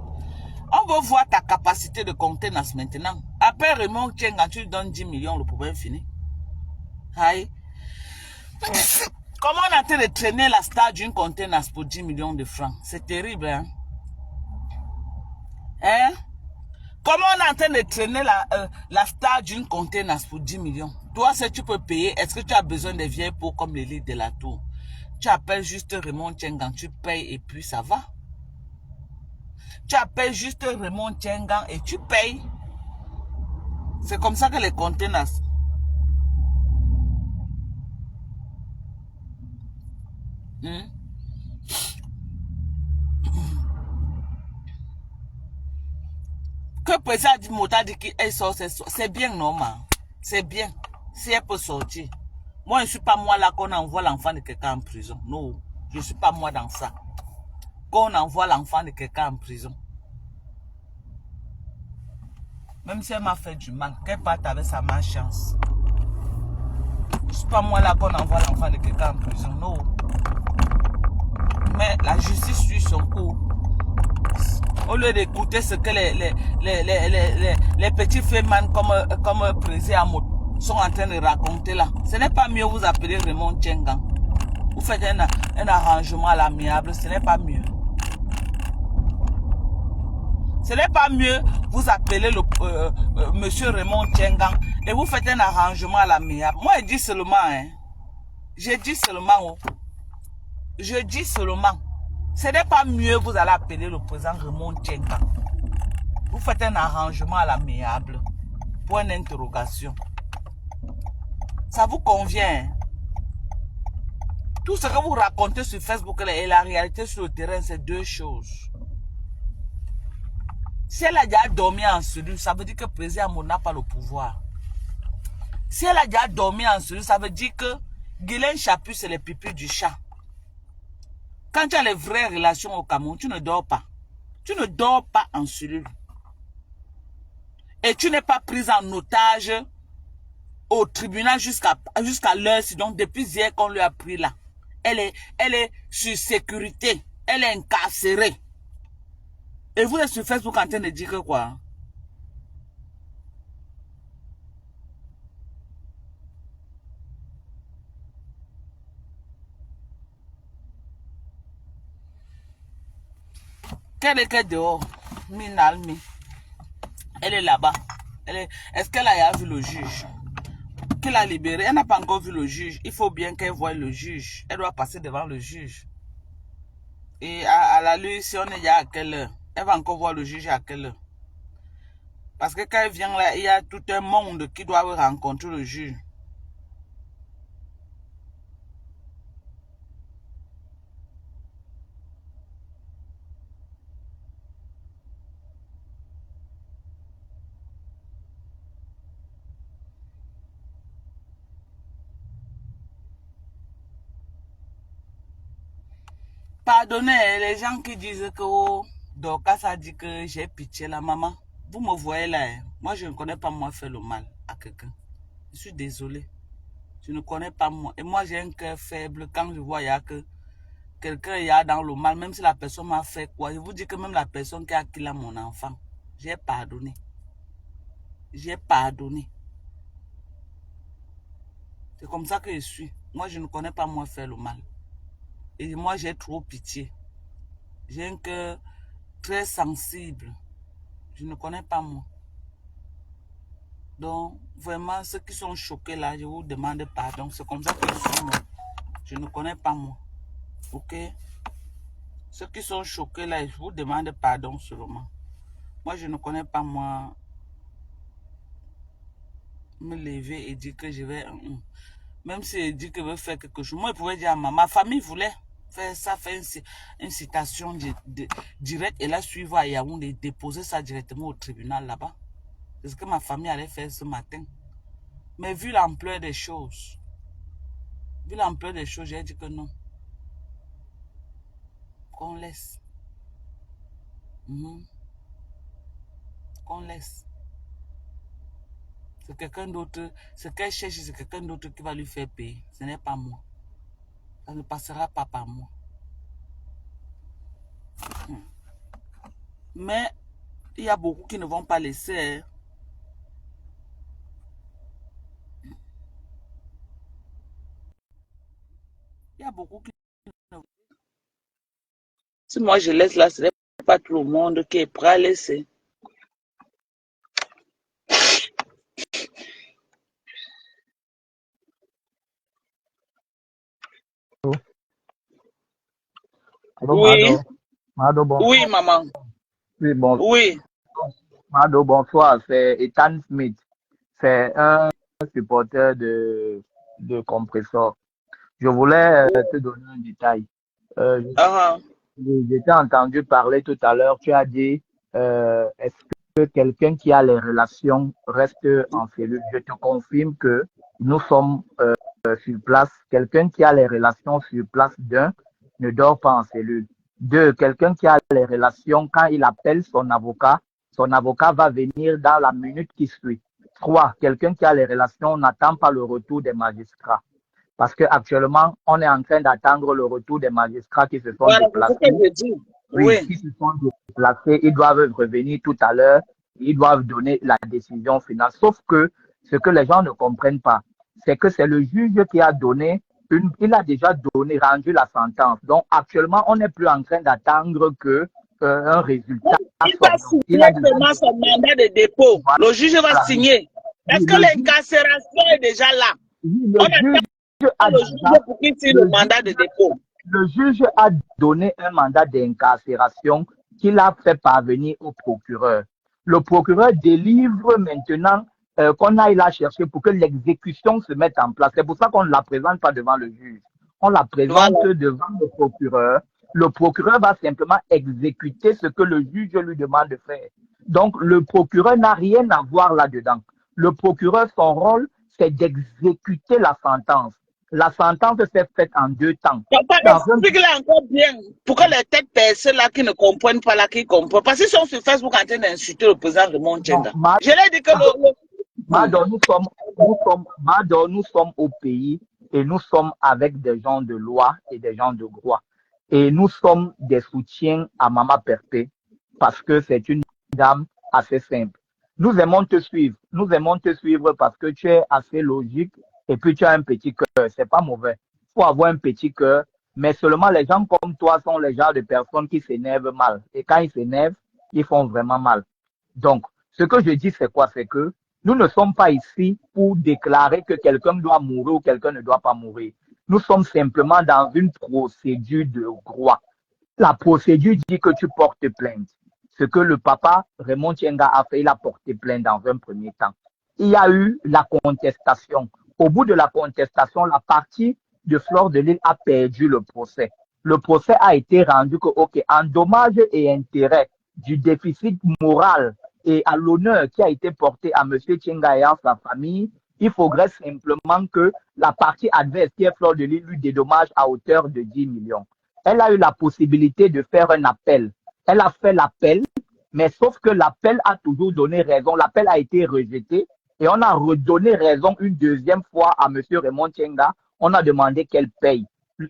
[SPEAKER 1] On veut voir ta capacité de contenance maintenant. Après Raymond Tchenga, tu lui donnes 10 millions, le problème fini. Aïe. Comment on a été de traîner la star d'une contenance pour 10 millions de francs? C'est terrible, hein? Hein? Comment on est en train de traîner la star d'une contenance pour 10 millions? Toi, si tu peux payer, est-ce que tu as besoin de vieilles peaux comme les lits de la tour? Tu appelles juste Raymond Tchenga, tu payes et puis ça va. Tu appelles juste Raymond Tchenga et tu payes. C'est comme ça que les contenances. Que le président dit Mota dit qu'elle sort, c'est bien normal. C'est bien. Si elle peut sortir. Moi, je ne suis pas moi là qu'on envoie l'enfant de quelqu'un en prison. Non, je ne suis pas moi dans ça. Qu'on envoie l'enfant de quelqu'un en prison. Même si elle m'a fait du mal, qu'elle parte avec sa malchance. Je ne suis pas moi là qu'on envoie l'enfant de quelqu'un en prison. Non. Mais la justice suit son cours. Au lieu d'écouter ce que les petits fémans comme Président Amot sont en train de raconter là. Ce n'est pas mieux vous appeler Raymond Tchengang. Vous faites un arrangement à l'amiable, ce n'est pas mieux. Ce n'est pas mieux vous appeler monsieur Raymond Tchengang et vous faites un arrangement à l'amiable. Moi, je dis seulement, hein. Je dis seulement, oh. Je dis seulement. Ce n'est pas mieux vous allez appeler le président Raymond Tchengang. Vous faites un arrangement à l'amiable. Point d'interrogation. Ça vous convient, hein? Tout ce que vous racontez sur Facebook et la réalité sur le terrain, c'est deux choses. Si elle a déjà dormi en cellule, ça veut dire que le président Amon n'a pas le pouvoir. Si elle a déjà dormi en cellule, ça veut dire que Guylaine Chapuis, c'est le pipi du chat. Quand tu as les vraies relations au Cameroun, tu ne dors pas. Tu ne dors pas en cellule. Et tu n'es pas prise en otage au tribunal jusqu'à l'heure-ci. Donc, depuis hier qu'on lui a pris là. Elle est sur sécurité. Elle est incarcérée. Et vous êtes sur Facebook en train de dire que quoi? Qu'elle est dehors? Minalmi. Elle est là-bas. Est-ce qu'elle a vu le juge? Qu'il a libéré. Elle n'a pas encore vu le juge. Il faut bien qu'elle voie le juge. Elle doit passer devant le juge. Et à la lutte, si on est à quelle heure? Elle va encore voir le juge à quelle heure? Parce que quand elle vient là, il y a tout un monde qui doit rencontrer le juge. Pardonnez les gens qui disent que oh, Dorcas a dit que j'ai pitié la maman. Vous me voyez là, hein? Moi je ne connais pas moi faire le mal à quelqu'un. Je suis désolé. Je ne connais pas moi. Et moi j'ai un cœur faible quand je vois que quelqu'un est dans le mal, même si la personne m'a fait quoi. Je vous dis que même la personne qui a killé mon enfant, j'ai pardonné. J'ai pardonné. C'est comme ça que je suis. Moi je ne connais pas moi faire le mal. Et moi j'ai trop pitié. J'ai un cœur très sensible. Je ne connais pas moi. Donc, vraiment, ceux qui sont choqués là, je vous demande pardon. C'est comme ça que je suis moi. Je ne connais pas moi. Ok? Ceux qui sont choqués là, je vous demande pardon seulement. Moi, je ne connais pas moi. Me lever et dire que je vais... Même si je dis que je vais faire quelque chose. Moi, je pouvais dire à ma famille voulait faire ça, faire une citation directe et la suivre à Yaoundé, déposer ça directement au tribunal là-bas. C'est ce que ma famille allait faire ce matin. Mais vu l'ampleur des choses, j'ai dit que non. Qu'on laisse. Qu'on laisse. C'est quelqu'un d'autre. Ce qu'elle cherche, c'est quelqu'un d'autre qui va lui faire payer. Ce n'est pas moi. Ça ne passera pas par moi. Mais il y a beaucoup qui ne vont pas laisser. Hein. Il y a beaucoup qui ne... Si moi je laisse là, ce n'est pas tout le monde qui est prêt à laisser.
[SPEAKER 2] Allô,
[SPEAKER 1] Oui.
[SPEAKER 2] Mado, bonsoir.
[SPEAKER 1] Oui, maman.
[SPEAKER 2] Oui, bon,
[SPEAKER 1] Oui.
[SPEAKER 2] Mado, bonsoir. C'est Ethan Smith. C'est un supporter de Compressor. Je voulais te donner un détail. Je t'ai entendu parler tout à l'heure. Tu as dit, est-ce que quelqu'un qui a les relations reste en cellule? Je te confirme que nous sommes sur place. Quelqu'un qui a les relations sur place, d'un, ne dort pas en cellule. Deux, quelqu'un qui a les relations, quand il appelle son avocat va venir dans la minute qui suit. Trois, quelqu'un qui a les relations n'attend pas le retour des magistrats. Parce qu'actuellement, on est en train d'attendre le retour des magistrats qui se sont déplacés.
[SPEAKER 1] C'est ce que je dis.
[SPEAKER 2] Oui,
[SPEAKER 1] Oui.
[SPEAKER 2] qui se sont déplacés, ils doivent revenir tout à l'heure, ils doivent donner la décision finale. Sauf que ce que les gens ne comprennent pas, c'est que c'est le juge qui a donné il a déjà donné, rendu la sentence. Donc actuellement, on n'est plus en train d'attendre que un résultat
[SPEAKER 1] Il va
[SPEAKER 2] sorte. Donc, il
[SPEAKER 1] signer
[SPEAKER 2] a déjà
[SPEAKER 1] seulement son
[SPEAKER 2] donné.
[SPEAKER 1] mandat de dépôt.
[SPEAKER 2] Voilà.
[SPEAKER 1] Le juge va
[SPEAKER 2] Oui,
[SPEAKER 1] signer. Parce que
[SPEAKER 2] le juge,
[SPEAKER 1] l'incarcération est déjà là.
[SPEAKER 2] oui,
[SPEAKER 1] On attend
[SPEAKER 2] a
[SPEAKER 1] le
[SPEAKER 2] déjà,
[SPEAKER 1] juge pour qu'il signe le
[SPEAKER 2] le
[SPEAKER 1] mandat de dépôt.
[SPEAKER 2] le juge a donné un mandat d'incarcération qu'il a fait parvenir au procureur. Le procureur délivre maintenant qu'on aille la chercher pour que l'exécution se mette en place. C'est pour ça qu'on ne la présente pas devant le juge. On la
[SPEAKER 1] Voilà.
[SPEAKER 2] présente devant le procureur. Le procureur va simplement exécuter ce que le juge lui demande de faire. Donc, le procureur n'a rien à voir là-dedans. Le procureur, son rôle, c'est d'exécuter la sentence. La sentence s'est faite en 2 temps.
[SPEAKER 1] Papa,
[SPEAKER 2] Dans un...
[SPEAKER 1] explique-le encore bien pour que les têtes personnes là qui ne comprennent pas, là, qui comprennent. Parce qu'ils sont sur Facebook en train d'insulter le président de
[SPEAKER 2] Non,
[SPEAKER 1] Montchenga. Je l'ai dit que
[SPEAKER 2] Madon, nous sommes au pays et nous sommes avec des gens de loi et des gens de droit. Et nous sommes des soutiens à Mama Perpé parce que c'est une dame assez simple. Nous aimons te suivre. Nous aimons te suivre parce que tu es assez logique et puis tu as un petit cœur. C'est pas mauvais. Il faut avoir un petit cœur. Mais seulement les gens comme toi sont les genres de personnes qui s'énervent mal. Et quand ils s'énervent, ils font vraiment mal. Donc, ce que je dis, c'est quoi? C'est que nous ne sommes pas ici pour déclarer que quelqu'un doit mourir ou quelqu'un ne doit pas mourir. Nous sommes simplement dans une procédure de droit. La procédure dit que tu portes plainte. Ce que le papa Raymond Tienga a fait, il a porté plainte dans un premier temps. Il y a eu la contestation. Au bout de la contestation, la partie de Fleur de Lille a perdu le procès. Le procès a été rendu que, OK, en dommages et intérêts du déficit moral et à l'honneur qui a été porté à M. Tienga et à sa famille, il faudrait simplement que la partie adverse, qui est Fleur de Lille, lui dédommage à hauteur de 10 millions. Elle a eu la possibilité de faire un appel. Elle a fait l'appel, mais sauf que l'appel a toujours donné raison. L'appel a été rejeté et on a redonné raison une deuxième fois à M. Raymond Tienga. On a demandé qu'elle paye.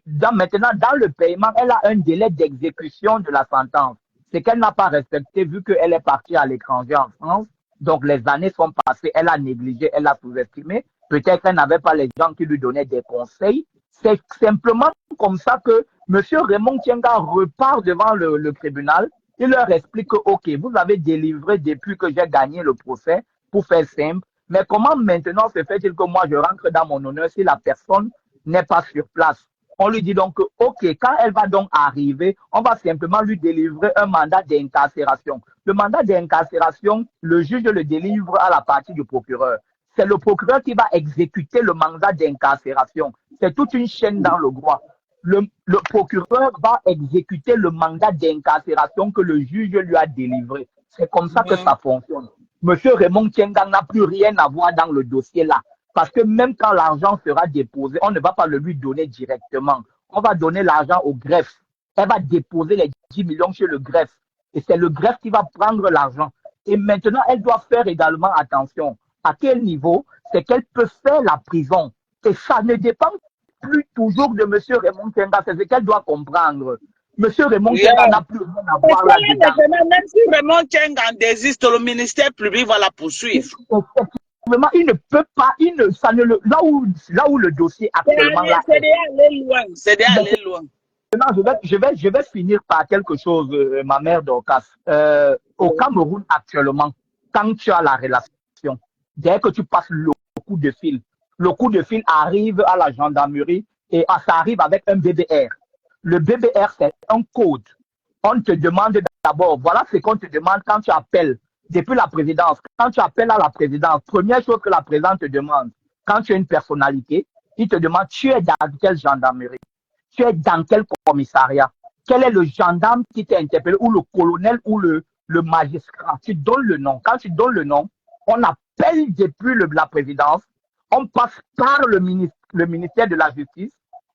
[SPEAKER 2] Maintenant, dans le paiement, elle a un délai d'exécution de la sentence. C'est qu'elle n'a pas respecté vu qu'elle est partie à l'étranger en France. Donc, les années sont passées. Elle a négligé, elle a sous-estimé. Peut-être qu'elle n'avait pas les gens qui lui donnaient des conseils. C'est simplement comme ça que M. Raymond Tienga repart devant le tribunal. Il leur explique que, OK, vous avez délivré depuis que j'ai gagné le procès, pour faire simple. Mais comment maintenant se fait-il que moi, je rentre dans mon honneur si la personne n'est pas sur place? On lui dit donc, OK, quand elle va donc arriver, on va simplement lui délivrer un mandat d'incarcération. Le mandat d'incarcération, le juge le délivre à la partie du procureur. C'est le procureur qui va exécuter le mandat d'incarcération. C'est toute une chaîne dans le droit. Le procureur va exécuter le mandat d'incarcération que le juge lui a délivré. C'est comme ça que ça fonctionne. Monsieur Raymond Tienga n'a plus rien à voir dans le dossier là. Parce que même quand l'argent sera déposé, on ne va pas le lui donner directement. On va donner l'argent au greffe. Elle va déposer les 10 millions chez le greffe. Et c'est le greffe qui va prendre l'argent. Et maintenant, elle doit faire également attention. À quel niveau? C'est qu'elle peut faire la prison. Et ça ne dépend plus toujours de M. Raymond Tienga. C'est ce qu'elle doit comprendre. M. Raymond Tienga n'a plus rien à voir là-dedans.
[SPEAKER 1] Même si Raymond Tienga désiste, le ministère public va la poursuivre.
[SPEAKER 2] Vraiment, il ne peut pas, là où le dossier actuellement là.
[SPEAKER 1] C'est déjà aller loin. C'est déjà aller loin.
[SPEAKER 2] Je vais finir par quelque chose, ma mère Dorcas. Au Cameroun actuellement, quand tu as la relation, dès que tu passes le coup de fil arrive à la gendarmerie et ça arrive avec un BBR. Le BBR, c'est un code. On te demande d'abord, voilà ce qu'on te demande quand tu appelles depuis la présidence. Quand tu appelles à la présidence, première chose que la présidente te demande, quand tu es une personnalité, il te demande, tu es dans quelle gendarmerie? Tu es dans quel commissariat? Quel est le gendarme qui t'a interpellé, ou le colonel, ou le magistrat? Tu donnes le nom. Quand tu donnes le nom, on appelle depuis la présidence, on passe par le ministère de la Justice,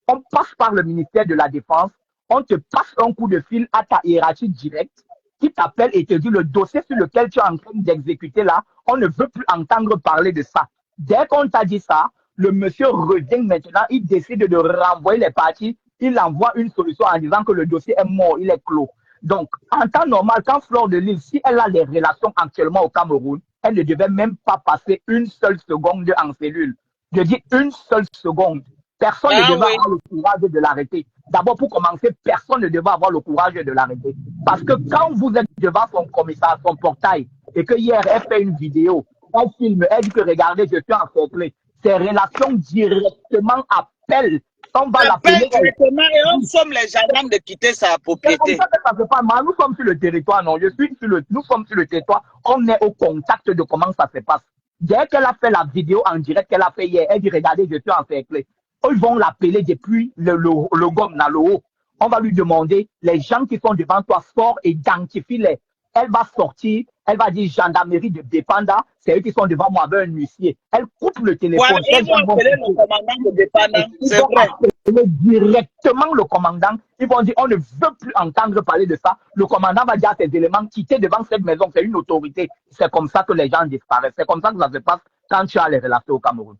[SPEAKER 2] on passe par le ministère de la Défense, on te passe un coup de fil à ta hiérarchie directe qui t'appelle et te dit le dossier sur lequel tu es en train d'exécuter là, on ne veut plus entendre parler de ça. Dès qu'on t'a dit ça, le monsieur revient maintenant, il décide de renvoyer les parties, il envoie une solution en disant que le dossier est mort, il est clos. Donc, en temps normal, quand Fleur de Lys, si elle a des relations actuellement au Cameroun, elle ne devait même pas passer une seule seconde en cellule. Je dis une seule seconde. Personne ne
[SPEAKER 1] Ah
[SPEAKER 2] devait
[SPEAKER 1] oui.
[SPEAKER 2] avoir le courage de l'arrêter. D'abord, pour commencer, personne ne devait avoir le courage de l'arrêter. Parce que quand vous êtes devant son commissariat, son portail, et que hier, elle fait une vidéo, elle filme, elle dit que regardez, je suis encerclé. Ses relations directement appellent. On va
[SPEAKER 1] Appelle
[SPEAKER 2] l'appeler.
[SPEAKER 1] directement et on somme les gendarmes de quitter sa
[SPEAKER 2] C'est comme
[SPEAKER 1] propriété.
[SPEAKER 2] ça que ça se passe. Nous sommes sur le territoire, non, nous sommes sur le territoire. On est au contact de comment ça se passe. Dès qu'elle a fait la vidéo en direct qu'elle a fait hier, elle dit regardez, je suis encerclé. Ils vont l'appeler depuis le gomme dans le haut. On va lui demander, les gens qui sont devant toi, sors et identifie-les. Elle va sortir, elle va dire gendarmerie de dépendant, c'est eux qui sont devant moi avec un huissier. Elle coupe le téléphone.
[SPEAKER 1] Voilà, ils vont appeler le commandant de dépendant, c'est vrai.
[SPEAKER 2] Appeler directement le commandant. Ils vont dire on ne veut plus entendre parler de ça. Le commandant va dire à ses éléments quitter devant cette maison, c'est une autorité. C'est comme ça que les gens disparaissent. C'est comme ça que ça se passe quand tu as les relations au Cameroun.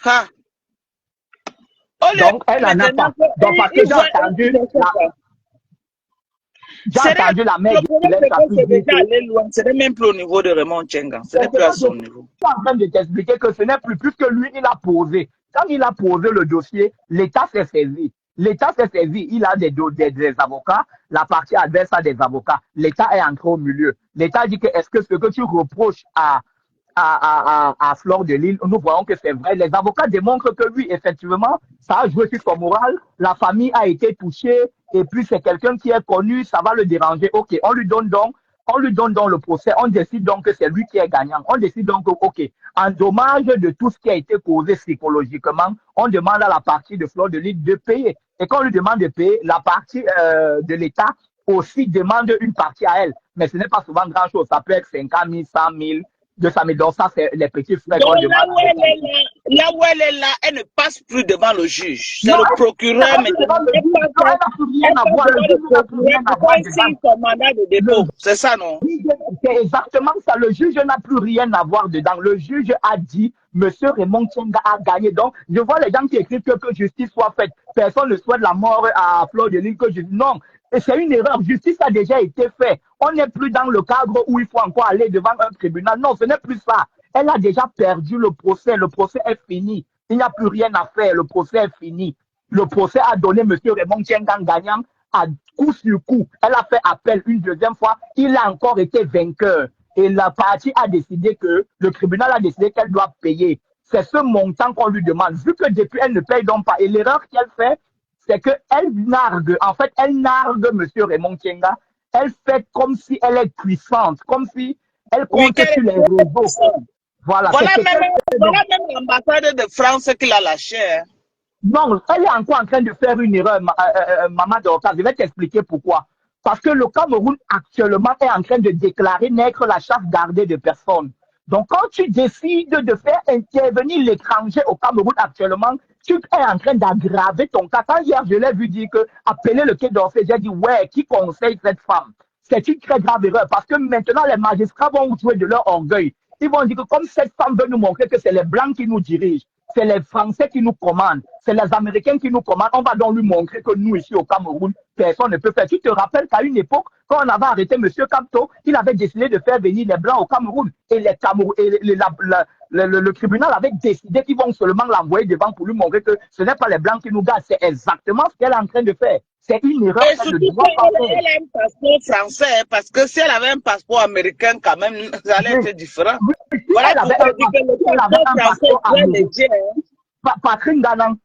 [SPEAKER 1] Ah.
[SPEAKER 2] Donc, elle n'en a pas. Donc, parce que j'ai entendu la mère
[SPEAKER 1] le problème, c'est que c'est déjà allé loin. Ce n'est même plus au niveau de Raymond Tchenga. Ce n'est plus à son niveau.
[SPEAKER 2] Je suis en train de t'expliquer que ce n'est plus, puisque lui, il a posé. Quand il a posé le dossier, l'État s'est saisi. L'État s'est saisi. Il a des avocats. La partie adverse a des avocats. L'État est entré au milieu. L'État dit que est-ce que ce que tu reproches à Fleur de Lys, nous voyons que c'est vrai. Les avocats démontrent que oui, effectivement, ça a joué sur son moral. La famille a été touchée et puis c'est quelqu'un qui est connu, ça va le déranger. Ok, on lui donne donc le procès. On décide donc que c'est lui qui est gagnant. On décide donc que, ok, en dommage de tout ce qui a été causé psychologiquement, on demande à la partie de Fleur de Lys de payer. Et quand on lui demande de payer, la partie de l'État aussi demande une partie à elle. Mais ce n'est pas souvent grand-chose. Ça peut être 50 000, 100 000. 200 000. Donc, ça, c'est les petits frais qu'on demande.
[SPEAKER 1] Là où elle est là, elle ne passe plus devant le juge. C'est le procureur, mais elle n'a plus rien à voir. Son mandat de dépôt. C'est ça, non?
[SPEAKER 2] C'est exactement ça. Le juge n'a plus rien à voir dedans. Le juge a dit, Monsieur Raymond Tchenga a gagné. Donc, je vois les gens qui écrivent que justice soit faite. Personne ne souhaite la mort à Fleur de Lys. Non. Et c'est une erreur. Justice a déjà été faite. On n'est plus dans le cadre où il faut encore aller devant un tribunal. Non, ce n'est plus ça. Elle a déjà perdu le procès. Le procès est fini. Il n'y a plus rien à faire. Le procès est fini. Le procès a donné M. Raymond Tchenga gagnant à coup sur coup. Elle a fait appel une deuxième fois. Il a encore été vainqueur. Et la partie a décidé que, le tribunal a décidé qu'elle doit payer. C'est ce montant qu'on lui demande. Vu que depuis, elle ne paye donc pas. Et l'erreur qu'elle fait, c'est qu'elle nargue, en fait, elle nargue M. Raymond Tchenga. Elle fait comme si elle est puissante, comme si elle compte sur les réseaux. Voilà
[SPEAKER 1] même l'ambassade de France qui l'a lâché.
[SPEAKER 2] Non, elle est encore en train de faire une erreur, Maman Dorcas. Je vais t'expliquer pourquoi. Parce que le Cameroun actuellement est en train de déclarer naître la chasse gardée de personnes. Donc, quand tu décides de faire intervenir l'étranger au Cameroun actuellement, tu es en train d'aggraver ton cas. Quand hier, je l'ai vu dire que appeler le Quai d'Orsay, j'ai dit, ouais, qui conseille cette femme? C'est une très grave erreur parce que maintenant, les magistrats vont jouer de leur orgueil. Ils vont dire que comme cette femme veut nous montrer que c'est les Blancs qui nous dirigent, c'est les Français qui nous commandent, c'est les Américains qui nous commandent, on va donc lui montrer que nous, ici au Cameroun, personne ne peut faire. Tu te rappelles qu'à une époque, quand on avait arrêté M. Capto, il avait décidé de faire venir les Blancs au Cameroun. Et, le tribunal avait décidé qu'ils vont seulement l'envoyer devant pour lui montrer que ce n'est pas les Blancs qui nous gardent. C'est exactement ce qu'elle est en train de faire. C'est une erreur.
[SPEAKER 1] Et surtout elle a un passeport français, parce que si elle avait un passeport américain, quand même, ça allait être différent. Voilà,
[SPEAKER 2] elle avait un passeport américain. Patrick Danan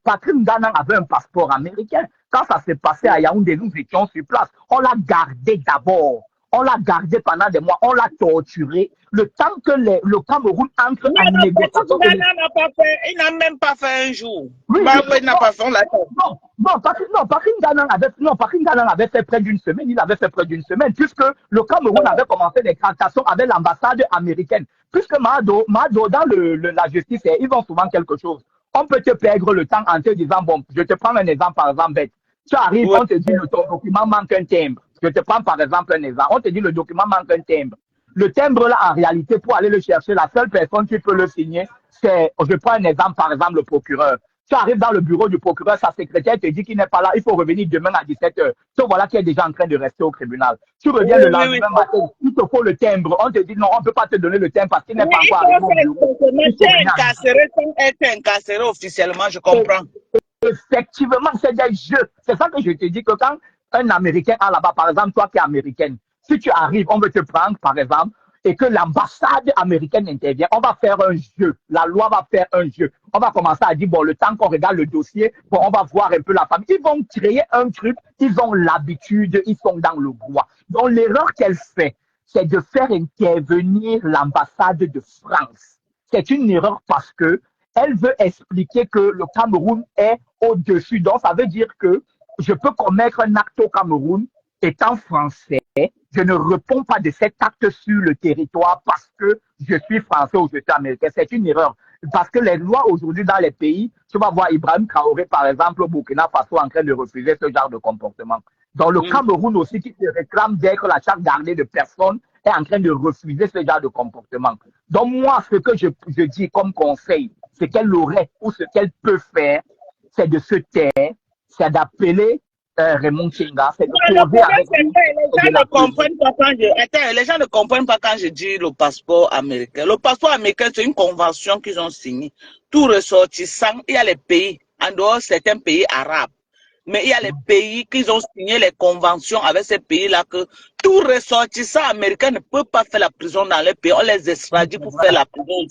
[SPEAKER 2] avait un passeport américain. Quand ça s'est passé à Yaoundé, nous étions sur place. On l'a gardé d'abord. On l'a gardé pendant des mois. On l'a torturé. Le temps que le Cameroun entre en négociation.
[SPEAKER 1] Il n'a même pas fait un jour. Il n'a pas fait un
[SPEAKER 2] Patrick Danan avait fait près d'une semaine. Il avait fait près d'une semaine, puisque le Cameroun avait commencé des tractations avec l'ambassade américaine. Puisque Mado, dans la justice, ils ont souvent quelque chose. On peut te perdre le temps en te disant, bon, je te prends un exemple par exemple bête. Tu arrives, on te dit ton document manque un timbre. Je te prends par exemple un exemple. On te dit le document manque un timbre. Le timbre là, en réalité, pour aller le chercher, la seule personne qui peut le signer, c'est, je prends un exemple par exemple, le procureur. Tu arrives dans le bureau du procureur, sa secrétaire te dit qu'il n'est pas là, il faut revenir demain à 17h. Te voilà qui est déjà en train de rester au tribunal. Tu reviens le lendemain matin, il te faut le timbre. On te dit non, on ne peut pas te donner le timbre parce qu'il n'est pas encore arrivé au bureau.
[SPEAKER 1] Tu es incarcéré sans être incarcéré officiellement, je comprends.
[SPEAKER 2] Effectivement, c'est des jeux. C'est ça que je te dis que quand un Américain a là-bas, par exemple, toi qui es américaine, si tu arrives, on veut te prendre, par exemple, et que l'ambassade américaine intervient, on va faire un jeu. La loi va faire un jeu. On va commencer à dire, bon, le temps qu'on regarde le dossier, bon, on va voir un peu la famille. Ils vont créer un truc, ils ont l'habitude, ils sont dans le droit. Donc, l'erreur qu'elle fait, c'est de faire intervenir l'ambassade de France. C'est une erreur parce que elle veut expliquer que le Cameroun est au-dessus. Donc, ça veut dire que je peux commettre un acte au Cameroun étant français. Je ne réponds pas de cet acte sur le territoire parce que je suis français ou je suis américain. C'est une erreur. Parce que les lois aujourd'hui dans les pays, tu vas voir Ibrahim Traoré, par exemple, au Burkina Faso, en train de refuser ce genre de comportement. Dans le Cameroun aussi, qui se réclame d'être la charte gardée de personne, est en train de refuser ce genre de comportement. Donc, moi, ce que je dis comme conseil, ce qu'elle aurait ou ce qu'elle peut faire, c'est de se taire, c'est d'appeler Raymond Kinga, c'est de poser avec lui.
[SPEAKER 1] Les gens ne comprennent pas quand je dis le passeport américain. Le passeport américain, c'est une convention qu'ils ont signée. Tout ressortissant, il y a les pays, en dehors certains pays arabes. Mais il y a les pays qui ont signé les conventions avec ces pays-là que tout ressortissant américain ne peut pas faire la prison dans les pays. On les extradite pour faire la prison.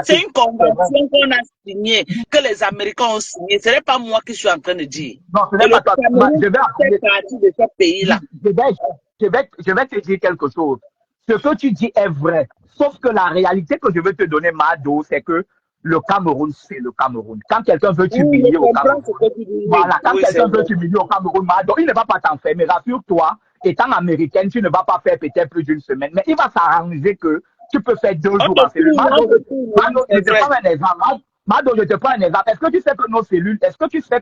[SPEAKER 1] C'est une convention qu'on a signée, que les Américains ont signée. Ce n'est pas moi qui suis en train de dire.
[SPEAKER 2] Non, ce n'est pas toi. Je vais
[SPEAKER 1] faire partie de ce pays-là.
[SPEAKER 2] Je vais te dire quelque chose. Ce que tu dis est vrai. Sauf que la réalité que je veux te donner, Mado, c'est que le Cameroun, c'est le Cameroun. Quand quelqu'un veut t'humilier au Cameroun, voilà, quand quelqu'un veut t'humilier au Cameroun, Mado, il ne va pas t'enfermer. Rassure-toi, étant américaine, tu ne vas pas faire peut-être plus d'une semaine. Mais il va s'arranger que tu peux faire 2 jours en cellule. Mado, je te prends un exemple. Mado, je te prends un exemple. Est-ce que tu sais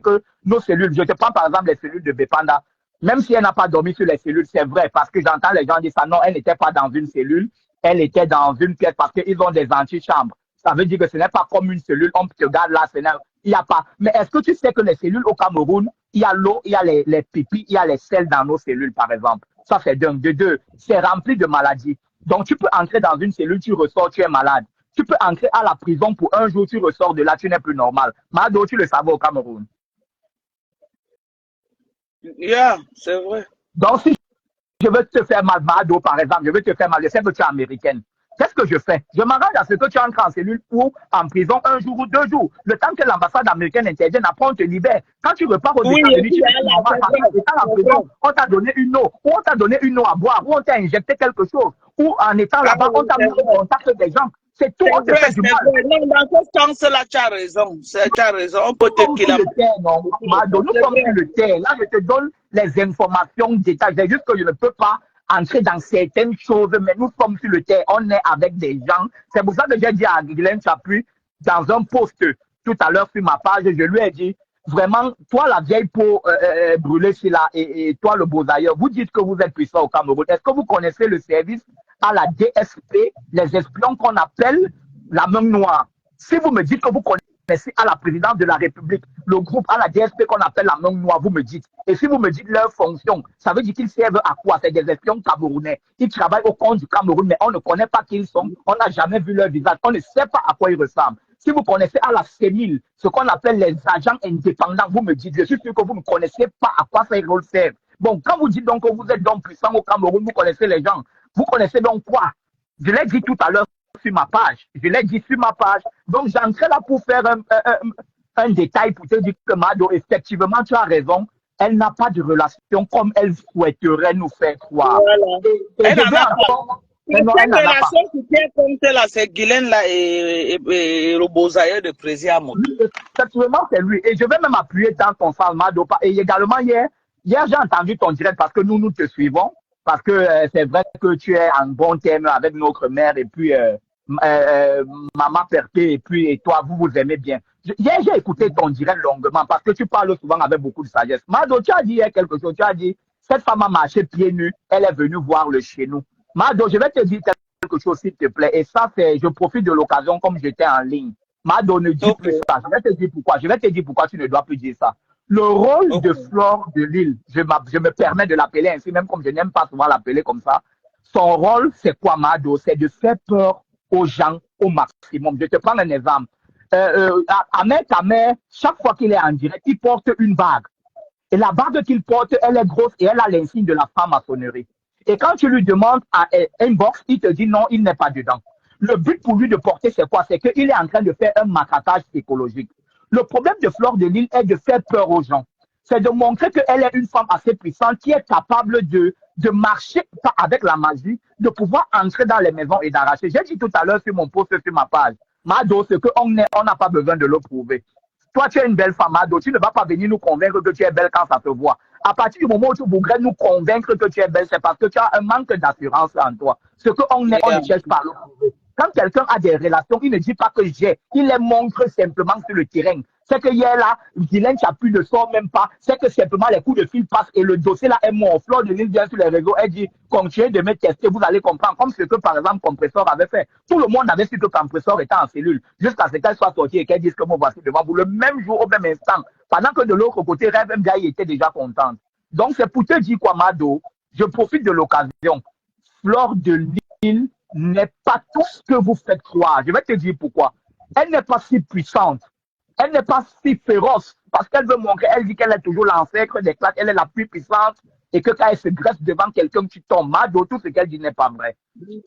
[SPEAKER 2] que nos cellules, je te prends par exemple les cellules de Bepanda, même si elle n'a pas dormi sur les cellules, c'est vrai, parce que j'entends les gens dire ça, non, elle n'était pas dans une cellule, elle était dans une pièce parce qu'ils ont des antichambres. Ça veut dire que ce n'est pas comme une cellule, on te garde là, il n'y a pas. Mais est-ce que tu sais que les cellules au Cameroun, il y a l'eau, il y a les pipis, il y a les sels dans nos cellules, par exemple. Ça, c'est d'un. De deux, c'est rempli de maladies. Donc, tu peux entrer dans une cellule, tu ressors, tu es malade. Tu peux entrer à la prison pour un jour, tu ressors de là, tu n'es plus normal. Mado, tu le savais au Cameroun.
[SPEAKER 1] Yeah, c'est vrai.
[SPEAKER 2] Donc, si je veux te faire mal, Mado, par exemple, je veux te faire mal, je sais que tu es américaine. Qu'est-ce que je fais? Je m'arrange à ce que tu entres en cellule ou en prison 1 jour ou 2 jours. Le temps que l'ambassade américaine intervienne, après on te libère. Quand tu repars aux États-Unis, tu es normal. Parce que étant en prison, on t'a donné une eau, ou on t'a donné une eau à boire, ou on t'a injecté quelque chose, ou en étant là-bas, on t'a mis en contact des gens. C'est tout, on te fait du mal.
[SPEAKER 1] Non, dans ce sens-là, tu as raison. Tu as raison. On peut te killer.
[SPEAKER 2] Nous sommes sur le terre. Là, je te donne les informations détaillées. C'est juste que je ne peux pas entrer dans certaines choses, mais nous sommes sur le terrain, on est avec des gens. C'est pour ça que j'ai dit à Guylaine Chapuis, dans un post tout à l'heure sur ma page, je lui ai dit, vraiment, toi la vieille peau brûlée là, et toi le beau d'ailleurs, vous dites que vous êtes puissant au Cameroun. Est-ce que vous connaissez le service à la DSP, les espions qu'on appelle la main noire? Si vous me dites que vous connaissez à la présidence de la République, le groupe à la DSP qu'on appelle la main noire, vous me dites. Et si vous me dites leur fonction, ça veut dire qu'ils servent à quoi? C'est des espions camerounais. Ils travaillent au compte du Cameroun, mais on ne connaît pas qui ils sont. On n'a jamais vu leur visage. On ne sait pas à quoi ils ressemblent. Si vous connaissez à la CENIL, ce qu'on appelle les agents indépendants, vous me dites, je suis sûr que vous ne connaissez pas à quoi ça sert. Bon, quand vous dites donc que vous êtes donc puissant au Cameroun, vous connaissez les gens. Vous connaissez donc quoi? Je l'ai dit tout à l'heure sur ma page. Je l'ai dit sur ma page. Donc, j'entrais là pour faire un détail pour te dire que Mado, effectivement, tu as raison. Elle n'a pas de relation comme elle souhaiterait nous faire croire.
[SPEAKER 1] Voilà. Elle n'en a pas. Cette relation qui tient compte là, c'est Guylaine là et le Bozaïe de Président.
[SPEAKER 2] Effectivement, c'est lui. Et je vais même appuyer dans ton sens, Mado. Et également, hier j'ai entendu ton direct parce que nous te suivons. Parce que c'est vrai que tu es en bon terme avec notre mère et puis Maman Perpé et puis et toi, vous vous aimez bien. Hier, j'ai écouté ton direct longuement parce que tu parles souvent avec beaucoup de sagesse. Mado, tu as dit hier quelque chose. Tu as dit, cette femme a marché pieds nus, elle est venue voir le chez nous. Mado, je vais te dire quelque chose s'il te plaît. Et ça, je profite de l'occasion comme j'étais en ligne. Mado, ne dis plus ça. Je vais te dire pourquoi. Je vais te dire pourquoi tu ne dois plus dire ça. Le rôle de Flore de Lille, je me permets de l'appeler ainsi, même comme je n'aime pas souvent l'appeler comme ça. Son rôle, c'est quoi, Mado? C'est de faire peur aux gens au maximum. Je te prends un exemple. Ahmed, chaque fois qu'il est en direct, il porte une bague. Et la bague qu'il porte, elle est grosse et elle a l'insigne de la franc-maçonnerie. Et quand tu lui demandes à inbox, il te dit non, il n'est pas dedans. Le but pour lui de porter, c'est quoi? C'est qu'il est en train de faire un matraquage psychologique. Le problème de Flore de Lille est de faire peur aux gens. C'est de montrer qu'elle est une femme assez puissante qui est capable de marcher avec la magie, de pouvoir entrer dans les maisons et d'arracher. J'ai dit tout à l'heure sur mon post sur ma page, Mado, ce qu'on n'a pas besoin de le prouver. Toi, tu es une belle femme, Mado. Tu ne vas pas venir nous convaincre que tu es belle quand ça te voit. À partir du moment où tu voudrais nous convaincre que tu es belle, c'est parce que tu as un manque d'assurance en toi. Ce qu'on est, on ne cherche pas à le prouver. Quand quelqu'un a des relations, il ne dit pas que j'ai. Il les montre simplement sur le terrain. C'est que hier là, Guylaine, tu n'as plus de sort, même pas. C'est que simplement les coups de fil passent et le dossier là est mort. Flore de Lille vient sur les réseaux, elle dit, continuez de me tester, vous allez comprendre. Comme ce que, par exemple, Compressor avait fait. Tout le monde avait su que Compressor était en cellule. Jusqu'à ce qu'elle soit sortie et qu'elle dise que moi, voici devant vous. Le même jour, au même instant. Pendant que de l'autre côté, Rêve Mdiaye était déjà contente. Donc, c'est pour te dire quoi, Mado. Je profite de l'occasion. Flore de Lille n'est pas tout ce que vous faites croire. Je vais te dire pourquoi. Elle n'est pas si puissante. Elle n'est pas si féroce parce qu'elle veut montrer, elle dit qu'elle est toujours l'ancêtre des classes, elle est la plus puissante et que quand elle se greffe devant quelqu'un, tu tombes. Mado, tout ce qu'elle dit n'est pas vrai.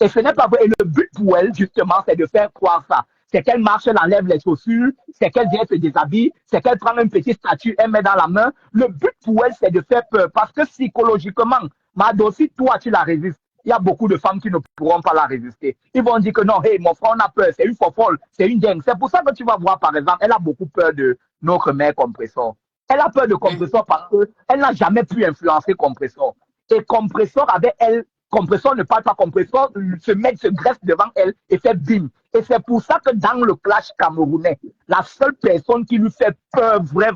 [SPEAKER 2] Et ce n'est pas vrai. Et le but pour elle, justement, c'est de faire croire ça. C'est qu'elle marche, elle enlève les chaussures, c'est qu'elle vient se déshabiller, c'est qu'elle prend un petit statut, elle met dans la main. Le but pour elle, c'est de faire peur parce que psychologiquement, Mado, si toi, tu la résistes, il y a beaucoup de femmes qui ne pourront pas la résister. Ils vont dire que non, hey, mon frère, on a peur, c'est une fofolle, c'est une dingue. C'est pour ça que tu vas voir, par exemple, elle a beaucoup peur de notre mère Compressor. Elle a peur de Compressor parce qu'elle n'a jamais pu influencer Compressor. Et Compressor, avec elle, Compressor ne parle pas, Compressor se greffe devant elle et fait bim. Et c'est pour ça que dans le clash camerounais, la seule personne qui lui fait peur, vrai,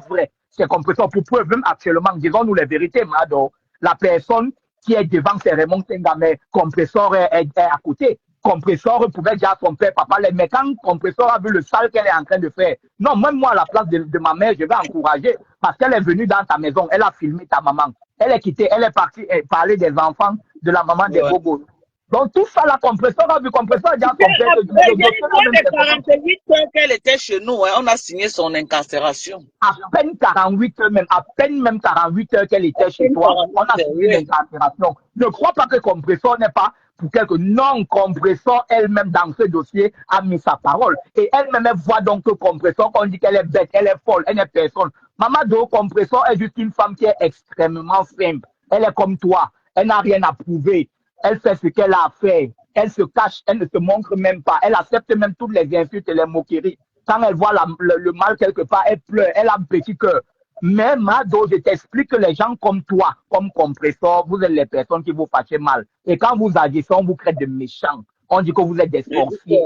[SPEAKER 2] c'est Compressor. Pour preuve, même actuellement, disons-nous les vérités, Mado, la personne qui est devant, c'est Raymond Tenga, mais Compressor est à côté. Compressor pouvait dire à son père, papa, mais quand Compressor a vu le sale qu'elle est en train de faire, non, même moi, à la place de ma mère, je vais encourager, parce qu'elle est venue dans ta maison, elle a filmé ta maman, elle est quittée, elle est partie parler des enfants de la maman des bobos. Donc tout ça, la Compressor a vu, Compressor a dit à son père,
[SPEAKER 1] de 48 heures qu'elle était chez nous, hein, on a signé son incarcération.
[SPEAKER 2] À peine 48 heures même, à peine même 48 heures qu'elle était chez toi, on a signé l'incarcération. Ne crois pas que Compressor n'est pas pour quelque non, Compressor elle-même dans ce dossier a mis sa parole. Et elle-même voit donc que Compressor, on dit qu'elle est bête, elle est folle, elle n'est personne. Mamadou, Compressor est juste une femme qui est extrêmement simple. Elle est comme toi, elle n'a rien à prouver. Elle fait ce qu'elle a à faire. Elle se cache, elle ne se montre même pas. Elle accepte même toutes les insultes et les moqueries. Quand elle voit le mal quelque part, elle pleure, elle a un petit cœur. Mais Mado, je t'explique que les gens comme toi, comme Compressor, vous êtes les personnes qui vous fâchez mal. Et quand vous agissez, on vous crée de méchants. On dit que vous êtes des sorciers.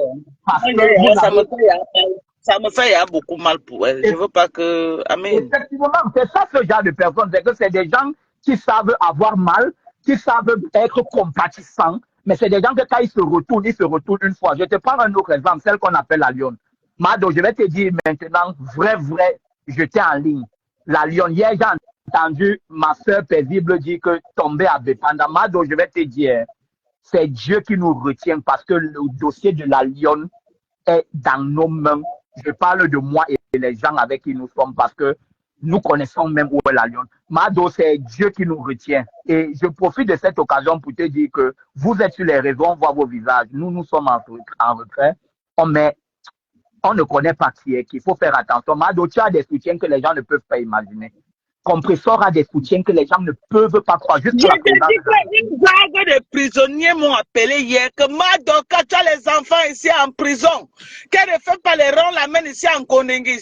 [SPEAKER 2] Parce que
[SPEAKER 1] ça me fait beaucoup mal pour elle. Je ne veux pas que... Amen.
[SPEAKER 2] Effectivement, c'est ça ce genre de personnes. C'est que c'est des gens qui savent avoir mal, qui savent être compatissants, mais c'est des gens que quand ils se retournent une fois. Je te prends un autre exemple, celle qu'on appelle la lionne. Mado, je vais te dire maintenant, vrai, j'étais en ligne. La lionne, hier, j'ai entendu ma soeur paisible dire que tomber à Bépanda. Mado, je vais te dire, c'est Dieu qui nous retient parce que le dossier de la lionne est dans nos mains. Je parle de moi et les gens avec qui nous sommes parce que nous connaissons même où est la lionne. Mado, c'est Dieu qui nous retient. Et je profite de cette occasion pour te dire que vous êtes sur les réseaux, on voit vos visages. Nous sommes en retrait. On ne connaît pas qui est, qu'il faut faire attention. Mado, tu as des soutiens que les gens ne peuvent pas imaginer. Compressor a des soutiens que les gens ne peuvent pas croire. Juste
[SPEAKER 1] je te dis qu'une vague de prisonniers m'ont appelé hier que Mado, quand tu as les enfants ici en prison, qu'elle ne fait pas les rangs, l'amène ici en Konengi,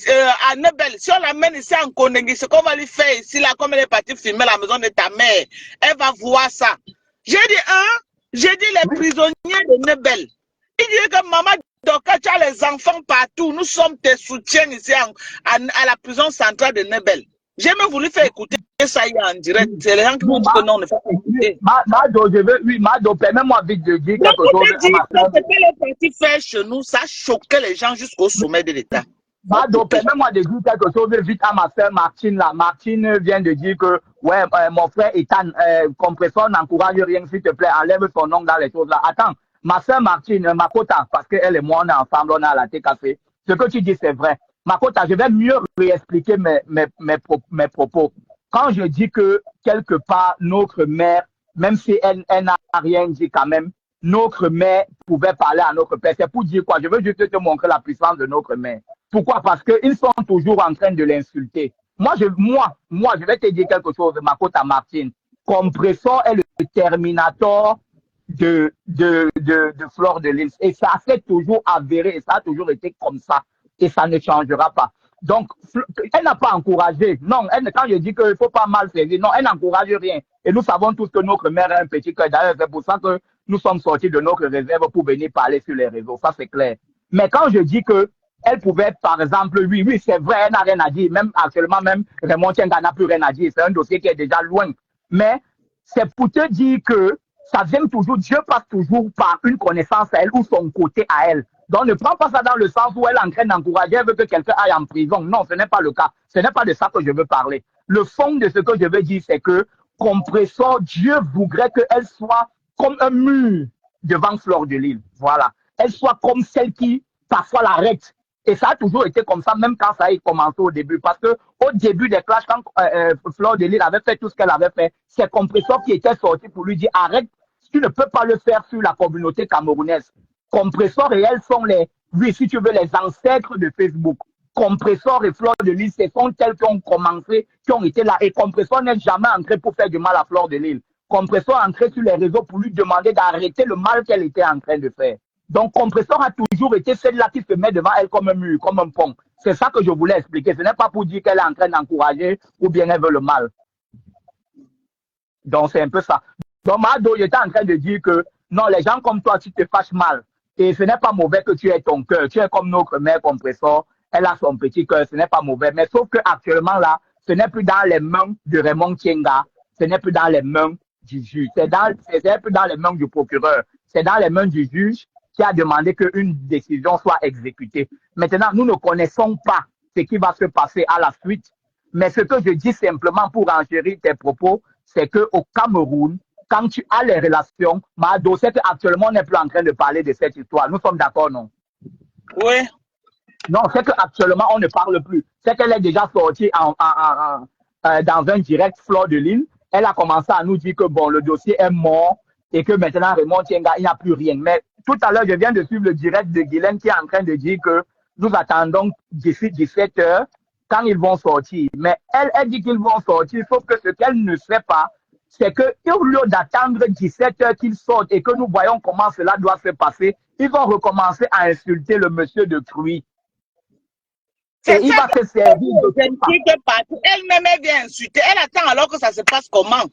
[SPEAKER 1] à Nebel. Si on l'amène ici en Konengi, ce qu'on va lui faire ici, là, comme elle est partie filmer la maison de ta mère, elle va voir ça. J'ai dit les prisonniers de Nebel. Il dit que maman, quand tu as les enfants partout, nous sommes tes soutiens ici à la prison centrale de Nebel. J'ai même voulu faire écouter ça hier en direct. C'est les gens qui m'ont dit que non, on ne fait pas écouter.
[SPEAKER 2] Mado, Mado, permets-moi vite de dire
[SPEAKER 1] Donc,
[SPEAKER 2] quelque chose
[SPEAKER 1] on te
[SPEAKER 2] à
[SPEAKER 1] dit
[SPEAKER 2] ma
[SPEAKER 1] que
[SPEAKER 2] soeur.
[SPEAKER 1] ce qu'elle est partie faire chez nous, ça choquait les gens jusqu'au sommet de l'État.
[SPEAKER 2] Mado, permets-moi de dire quelque chose vite à ma soeur Martine là. Martine vient de dire que, ouais, mon frère Ethan, compresseur n'encourage rien, s'il te plaît, enlève son nom dans les choses là. Attends, ma soeur Martine, Makota, parce qu'elle et moi, on est ensemble, on a la thé café. Ce que tu dis, c'est vrai. Makota, je vais mieux réexpliquer mes propos. Quand je dis que, quelque part, notre mère, même si elle n'a rien dit quand même, notre mère pouvait parler à notre père. C'est pour dire quoi? Je veux juste te montrer la puissance de notre mère. Pourquoi? Parce qu'ils sont toujours en train de l'insulter. Moi, je vais te dire quelque chose, Makota Martine. Compressor est le Terminator de Fleur de Lys. Et ça s'est toujours avéré, et ça a toujours été comme ça. Et ça ne changera pas. Donc, elle n'a pas encouragé. Non, quand je dis qu'il ne faut pas mal faire, non, elle n'encourage rien. Et nous savons tous que notre mère a un petit cœur. D'ailleurs, c'est pour ça que nous sommes sortis de notre réserve pour venir parler sur les réseaux. Ça, c'est clair. Mais quand je dis que elle pouvait, par exemple, oui, c'est vrai, elle n'a rien à dire. Même actuellement, même Raymond Tienga n'a plus rien à dire. C'est un dossier qui est déjà loin. Mais c'est pour te dire que ça vient toujours, Dieu passe toujours par une connaissance à elle ou son côté à elle. Donc ne prends pas ça dans le sens où elle est en train d'encourager, elle veut que quelqu'un aille en prison. Non, ce n'est pas le cas. Ce n'est pas de ça que je veux parler. Le fond de ce que je veux dire, c'est que compressor, Dieu voudrait qu'elle soit comme un mur devant Fleur de Lys. Voilà. Elle soit comme celle qui parfois l'arrête. Et ça a toujours été comme ça, même quand ça a commencé au début. Parce que au début des clashs, quand Fleur de Lys avait fait tout ce qu'elle avait fait, c'est compressor qui était sorti pour lui dire arrête, tu ne peux pas le faire sur la communauté camerounaise. Compressor et elle sont oui, si tu veux, les ancêtres de Facebook. Compressor et Fleur de Lys, ce sont celles qui ont commencé, qui ont été là. Et Compressor n'est jamais entré pour faire du mal à Fleur de Lys. Compressor est entré sur les réseaux pour lui demander d'arrêter le mal qu'elle était en train de faire. Donc, Compressor a toujours été celle-là qui se met devant elle comme un mur, comme un pont. C'est ça que je voulais expliquer. Ce n'est pas pour dire qu'elle est en train d'encourager ou bien elle veut le mal. Donc, c'est un peu ça. Donc, Mado, j'étais en train de dire que non, les gens comme toi, tu te fâches mal. Et ce n'est pas mauvais que tu aies ton cœur. Tu es comme notre mère Compressor. Elle a son petit cœur. Ce n'est pas mauvais. Mais sauf qu'actuellement, là, ce n'est plus dans les mains de Raymond Tienga. Ce n'est plus dans les mains du juge. C'est plus dans les mains du procureur. C'est dans les mains du juge qui a demandé qu'une décision soit exécutée. Maintenant, nous ne connaissons pas ce qui va se passer à la suite. Mais ce que je dis simplement pour enchérir tes propos, c'est qu'au Cameroun, quand tu as les relations, Mado, c'est qu'actuellement, on n'est plus en train de parler de cette histoire. Nous sommes d'accord, non?
[SPEAKER 1] Oui.
[SPEAKER 2] Non, c'est qu'actuellement, on ne parle plus. C'est qu'elle est déjà sortie dans un direct Fleur de Lys. Elle a commencé à nous dire que bon, le dossier est mort et que maintenant, Raymond Tienga, il n'y a plus rien. Mais tout à l'heure, je viens de suivre le direct de Guylaine qui est en train de dire que nous attendons d'ici 17 heures quand ils vont sortir. Mais elle dit qu'ils vont sortir, sauf que ce qu'elle ne sait pas, c'est qu'au lieu d'attendre 17 heures qu'ils sortent et que nous voyons comment cela doit se passer, ils vont recommencer à insulter le monsieur de Cruy.
[SPEAKER 1] Et il va se servir de elle-même, elle vient insulter. Elle attend alors que ça se passe comment?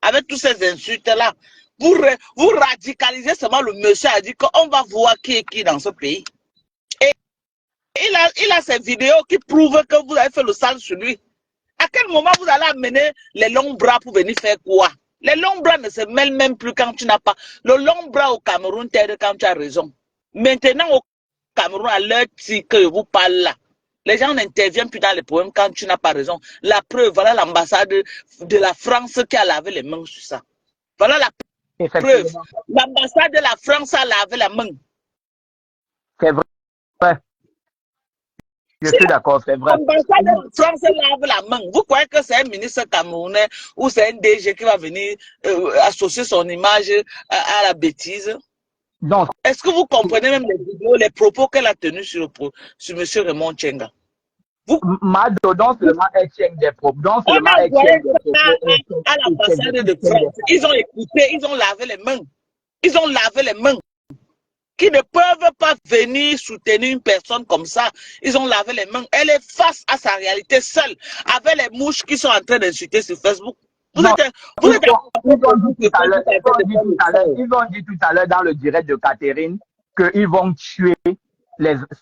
[SPEAKER 1] Avec tous ces insultes-là. Vous radicalisez seulement le monsieur a dit qu'on va voir qui est qui dans ce pays. Et il a ces vidéos qui prouvent que vous avez fait le sale sur lui. À quel moment vous allez amener les longs bras pour venir faire quoi? Les longs bras ne se mêlent même plus quand tu n'as pas. Le long bras au Cameroun t'aide quand tu as raison. Maintenant au Cameroun, à l'heure que je vous parle là, les gens n'interviennent plus dans les problèmes quand tu n'as pas raison. La preuve, voilà l'ambassade de la France qui a lavé les mains sur ça. Voilà la preuve. L'ambassade de la France a lavé la main.
[SPEAKER 2] C'est vrai. Je suis d'accord, c'est vrai.
[SPEAKER 1] L'ambassade de la France lave la main. Vous croyez que c'est un ministre camerounais ou c'est un DG qui va venir associer son image à la bêtise?
[SPEAKER 2] Non.
[SPEAKER 1] Est-ce que vous comprenez même les vidéos, les propos qu'elle a tenus sur M. Raymond Tienga?
[SPEAKER 2] Mado, non seulement elle tient des propos, non seulement elle tient des propos.
[SPEAKER 1] À l'ambassade de France, ils ont écouté, ils ont lavé les mains. Ils ont lavé les mains. Qui ne peuvent pas venir soutenir une personne comme ça. Ils ont lavé les mains. Elle est face à sa réalité seule, avec les mouches qui sont en train d'insulter sur Facebook. Ils ont dit
[SPEAKER 2] tout à l'heure dans le direct de Catherine qu'ils vont tuer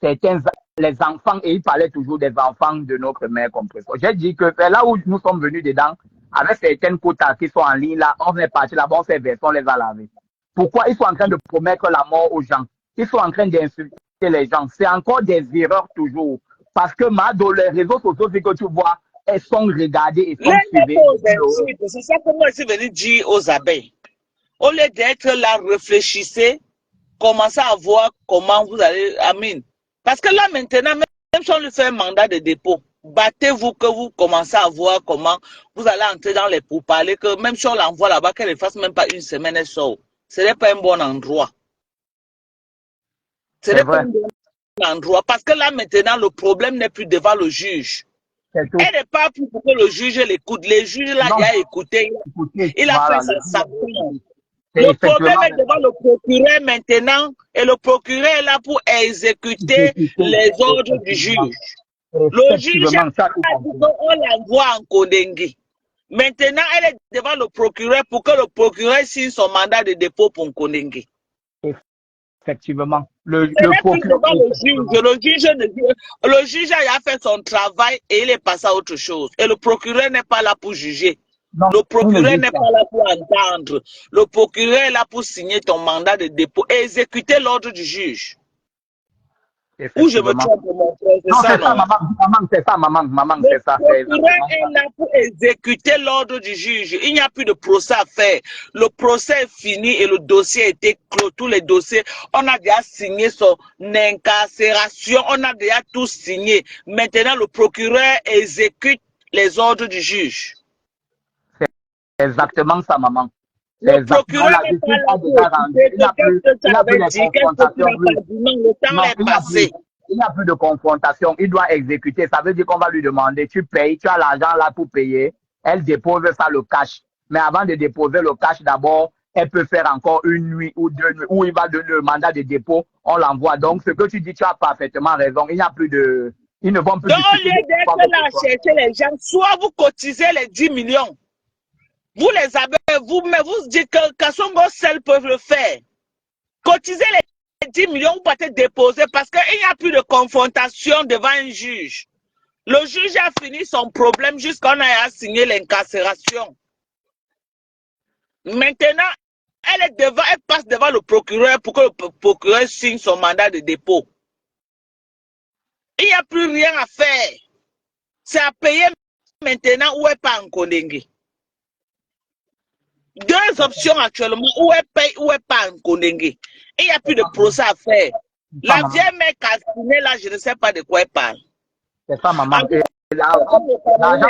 [SPEAKER 2] certains les enfants, et il parlait toujours des enfants de notre mère compresseur. J'ai dit que c'est là où nous sommes venus dedans, avec certaines quotas qui sont en ligne là, on est parti là-bas, on s'est versé, on les a lavés. Pourquoi ils sont en train de promettre la mort aux gens? Ils sont en train d'insulter les gens. C'est encore des erreurs toujours. Parce que dans les réseaux sociaux, c'est que tu vois, elles sont regardées et sont suivies.
[SPEAKER 1] C'est ça que moi je suis venu dire aux abeilles. Au lieu d'être là, réfléchissez, commencez à voir comment vous allez, Amine. Parce que là maintenant, même si on lui fait un mandat de dépôt, battez-vous que vous commencez à voir comment vous allez entrer dans les pourparlers, que même si on l'envoie là-bas, qu'elle ne fasse même pas une semaine, elle sort. Ce n'est pas un bon endroit. Ce n'est pas un bon endroit. Parce que là maintenant, le problème n'est plus devant le juge. Elle n'est pas pour que le juge l'écoute. Les juges là, il a écouté. Il a fait sa sanction. Le problème est devant le procureur maintenant. Et le procureur est là pour exécuter les ordres du juge. Le juge a dit qu'on l'envoie en Kondengi. Maintenant, elle est devant le procureur pour que le procureur signe son mandat de dépôt pour Kondengi.
[SPEAKER 2] Effectivement.
[SPEAKER 1] Le juge a fait son travail et il est passé à autre chose. Et le procureur n'est pas là pour juger. Non, le procureur n'est pas là pour entendre. Le procureur est là pour signer ton mandat de dépôt et exécuter l'ordre du juge. Ou je me trompe, mon frère, c'est ça, non?
[SPEAKER 2] Maman, c'est ça, maman, c'est ça.
[SPEAKER 1] Le procureur est là pour exécuter l'ordre du juge. Il n'y a plus de procès à faire. Le procès est fini et le dossier a été clos. Tous les dossiers, on a déjà signé son incarcération, on a déjà tout signé. Maintenant, le procureur exécute les ordres du juge.
[SPEAKER 2] C'est exactement ça, maman.
[SPEAKER 1] Le procureur n'est pas là pour écouter. Qu'est-ce que tu avais dit? Qu'est-ce que tu n'as pas dit? Non, le temps est passé.
[SPEAKER 2] Il n'y a plus de confrontation. Il doit exécuter. Ça veut dire qu'on va lui demander, tu payes, tu as l'argent là pour payer. Elle dépose ça, le cash. Mais avant de déposer le cash, d'abord, elle peut faire encore une nuit ou 2 nuits où il va donner le mandat de dépôt. On l'envoie. Donc, ce que tu dis, tu as parfaitement raison. Il n'y a plus de... Ils ne vont plus...
[SPEAKER 1] Donc, au lieu d'être là à chercher les gens, soit vous cotisez les 10 millions. Vous les avez, mais vous dites que Kassongo seul peuvent le faire. Cotisez les 10 millions, vous partez déposer parce qu'il n'y a plus de confrontation devant un juge. Le juge a fini son problème jusqu'on a signé l'incarcération. Maintenant, elle passe devant le procureur pour que le procureur signe son mandat de dépôt. Il n'y a plus rien à faire. C'est à payer maintenant ou est pas en Kondengi. Deux options actuellement, ou elle paye ou elle pas en Kondengi. Il n'y a plus de procès à faire. La vieille mère castinée là, je ne sais pas de quoi elle parle.
[SPEAKER 2] C'est ça, maman. L'argent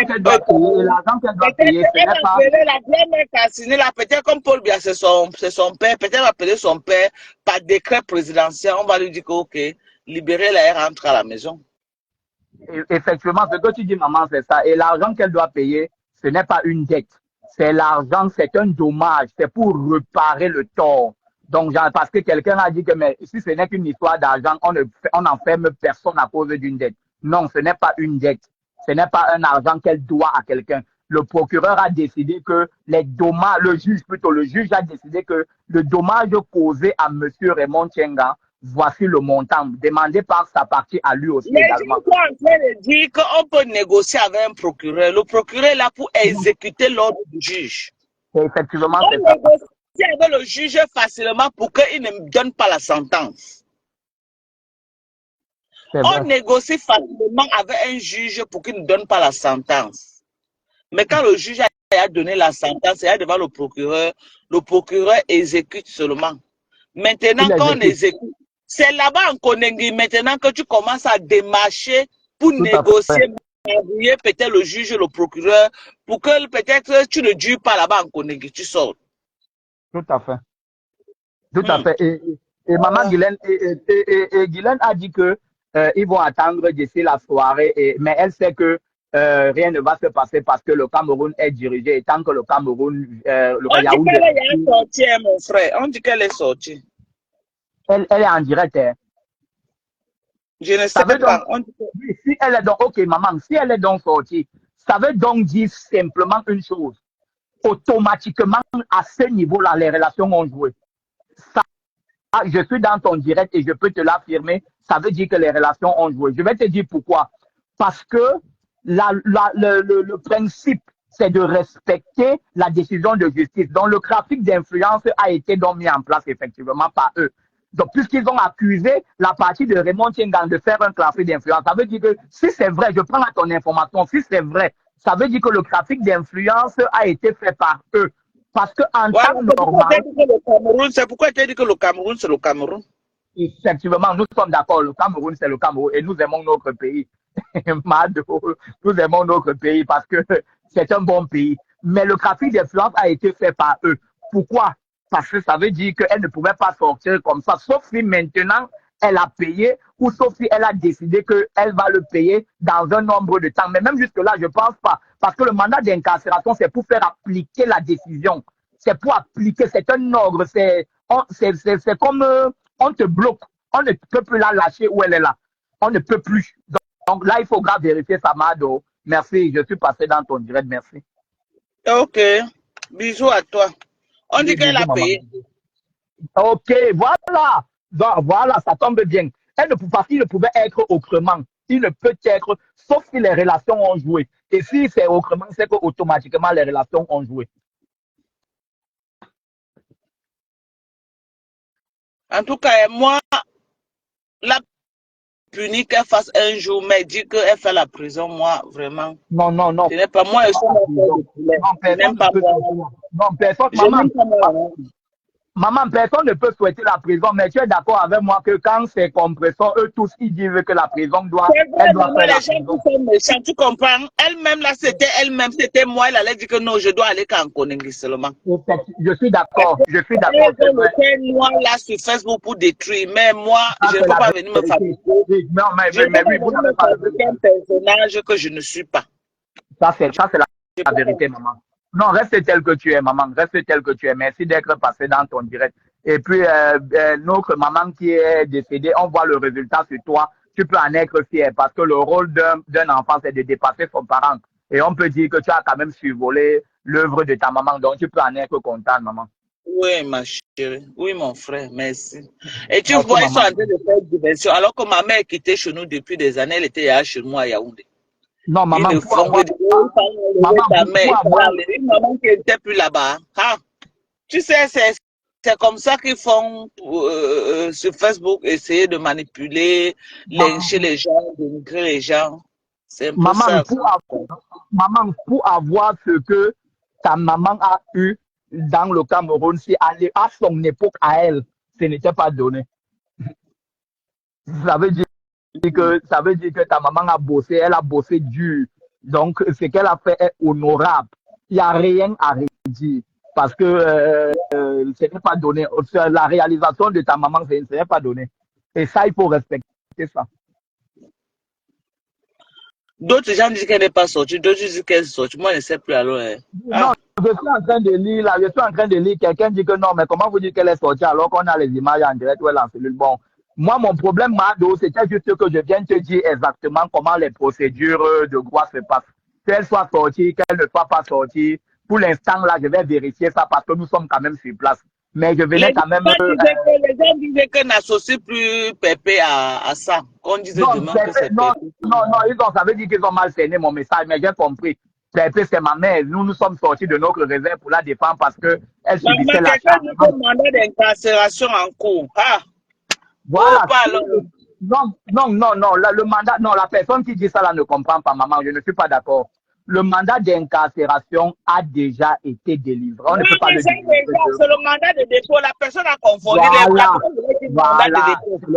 [SPEAKER 2] qu'elle doit payer, ce n'est pas...
[SPEAKER 1] La vieille mère castinée là, peut-être comme Paul Biya, c'est son père, peut-être appeler son père par décret présidentiel. On va lui dire que, ok, libérez-la et rentre à la maison.
[SPEAKER 2] Effectivement, ce que tu dis, maman, c'est ça. Et l'argent qu'elle doit payer, ce n'est pas une dette. C'est l'argent, c'est un dommage, c'est pour réparer le tort. Donc, parce que quelqu'un a dit que mais, si ce n'est qu'une histoire d'argent, on n'enferme personne à cause d'une dette. Non, ce n'est pas une dette. Ce n'est pas un argent qu'elle doit à quelqu'un. Le procureur a décidé que les dommages, le juge a décidé que le dommage causé à M. Raymond Tchenga, voici le montant demandé par sa partie à lui aussi
[SPEAKER 1] mais
[SPEAKER 2] également.
[SPEAKER 1] Mais je suis en train de dire qu'on peut négocier avec un procureur. Le procureur est là pour exécuter l'ordre du juge.
[SPEAKER 2] Effectivement,
[SPEAKER 1] on négocie avec le juge facilement pour qu'il ne me donne pas la sentence. On négocie facilement avec un juge pour qu'il ne donne pas la sentence. Mais quand le juge a donné la sentence, il est devant le procureur exécute seulement. Maintenant, quand on exécute, c'est là-bas en Kondengi, maintenant que tu commences à démarcher pour négocier, peut-être le juge, le procureur, pour que peut-être tu ne dures pas là-bas en Kondengi, tu sors.
[SPEAKER 2] Tout à fait. Tout à fait. Et maman Guylaine, Guylaine a dit que ils vont attendre d'ici la soirée, mais elle sait que rien ne va se passer parce que le Cameroun est dirigé et tant que le Cameroun...
[SPEAKER 1] on dit qu'elle est sortie, mon frère. On dit qu'elle est sortie.
[SPEAKER 2] Elle est en direct. Hein.
[SPEAKER 1] Je ne sais pas.
[SPEAKER 2] Si elle est donc, ok maman, si elle est donc sortie, ça veut donc dire simplement une chose. Automatiquement, à ce niveau-là, les relations ont joué. Ça je suis dans ton direct et je peux te l'affirmer, ça veut dire que les relations ont joué. Je vais te dire pourquoi. Parce que le principe, c'est de respecter la décision de justice. Donc, le trafic d'influence a été donc mis en place effectivement par eux. Donc, puisqu'ils ont accusé la partie de Raymond Tiengang de faire un trafic d'influence, ça veut dire que si c'est vrai, je prends à ton information, si c'est vrai, ça veut dire que le trafic d'influence a été fait par eux. Parce qu'en
[SPEAKER 1] Voilà,
[SPEAKER 2] temps normal,
[SPEAKER 1] c'est pourquoi tu as dit que le Cameroun, c'est le Cameroun.
[SPEAKER 2] effectivement, nous sommes d'accord, le Cameroun, c'est le Cameroun et nous aimons notre pays. Mado, nous aimons notre pays parce que c'est un bon pays. Mais le trafic d'influence a été fait par eux. Pourquoi? Parce que ça veut dire qu'elle ne pouvait pas sortir comme ça, sauf si maintenant elle a payé ou sauf si elle a décidé qu'elle va le payer dans un nombre de temps. Mais même jusque-là, je ne pense pas. Parce que le mandat d'incarcération, c'est pour faire appliquer la décision. C'est pour appliquer, c'est un ordre. C'est comme on te bloque. On ne peut plus la lâcher où elle est là. On ne peut plus. Donc là, il faudra vérifier ça, Mado. Merci, je suis passé dans ton direct, merci.
[SPEAKER 1] Ok, bisous à toi. On dit qu'elle a payé.
[SPEAKER 2] Ok, voilà. Donc, voilà, ça tombe bien. Elle ne parce qu'il ne pouvait être autrement. Il ne peut être, sauf si les relations ont joué. Et si c'est autrement, c'est qu'automatiquement les relations ont joué.
[SPEAKER 1] En tout cas, moi, la punie qu'elle fasse un jour, mais dit qu'elle fait la prison, moi, vraiment.
[SPEAKER 2] Non, non, non.
[SPEAKER 1] Ce n'est pas moi, je suis
[SPEAKER 2] Non, personne
[SPEAKER 1] pas
[SPEAKER 2] ne peut
[SPEAKER 1] moi.
[SPEAKER 2] non, personne, maman, personne ne peut souhaiter la prison, mais tu es d'accord avec moi que quand c'est compresseur, eux tous, ils disent que la prison doit, elle doit faire la prison.
[SPEAKER 1] Les gens qui sont méchants, tu comprends? Elle-même, là, c'était moi, elle allait dire que non, je dois aller qu'en Koningui seulement.
[SPEAKER 2] Je suis d'accord,
[SPEAKER 1] Elle le moi, là, sur Facebook pour détruire, mais moi, je ne peux pas venir me fabriquer.
[SPEAKER 2] Non, mais oui, vous n'avez pas
[SPEAKER 1] un personnage que je ne suis pas.
[SPEAKER 2] Ça, c'est la vérité, maman. Non, reste tel que tu es, maman. Reste tel que tu es. Merci d'être passé dans ton direct. Et puis, notre maman qui est décédée, on voit le résultat sur toi. Tu peux en être fier parce que le rôle d'un enfant, c'est de dépasser son parent. Et on peut dire que tu as quand même survolé l'œuvre de ta maman. Donc, tu peux en être content, maman.
[SPEAKER 1] Oui, ma chérie. Oui, mon frère. Merci. Et tu vois, ils sont en train de faire diversion. Alors que ma mère quittait chez nous depuis des années, elle était là chez moi à Yaoundé.
[SPEAKER 2] Non, maman,
[SPEAKER 1] maman qui n'était plus là-bas. Hein? Tu sais, c'est comme ça qu'ils font sur Facebook, essayer de manipuler, lyncher les gens, dénigrer les gens. C'est un peu ça.
[SPEAKER 2] Maman, pour avoir ce que ta maman a eu dans le Cameroun, si à son époque, à elle, ce n'était pas donné. Ça veut dire que ta maman a bossé, elle a bossé dur. Donc, ce qu'elle a fait est honorable. Il n'y a rien à redire. Parce que ce n'est pas donné. La réalisation de ta maman, ce n'est pas donné. Et ça, il faut respecter ça.
[SPEAKER 1] D'autres gens disent qu'elle n'est pas sortie, d'autres disent qu'elle est sortie. Moi, je ne sais plus alors.
[SPEAKER 2] Non, je suis en train de lire là, je suis en train de lire. Quelqu'un dit que non, mais comment vous dites qu'elle est sortie alors qu'on a les images en direct où elle est en cellule? Bon, moi, mon problème, Mado, c'était juste que je viens te dire exactement comment les procédures de droit se passent. Qu'elle soit sortie, qu'elle ne soit pas sortie. Pour l'instant, là, je vais vérifier ça parce que nous sommes quand même sur place. Mais je venais quand même.
[SPEAKER 1] Les gens disaient qu'on n'associe plus Pépé à ça. On disait demain que c'est Pépé.
[SPEAKER 2] Non, ça veut dire qu'ils ont mal cerné mon message, mais j'ai compris. Pépé, c'est ma mère. Nous sommes sortis de notre réserve pour la défendre parce qu'elle subissait la charge.
[SPEAKER 1] Mais quelqu'un dit mandat d'incarcération en cours. Ah.
[SPEAKER 2] Voilà. Non. Le mandat, non, la personne qui dit ça là ne comprend pas, maman. Je ne suis pas d'accord. Le mandat d'incarcération a déjà été délivré. On ne peut pas le délivrer.
[SPEAKER 1] C'est le mandat de dépôt. La personne a confondu
[SPEAKER 2] le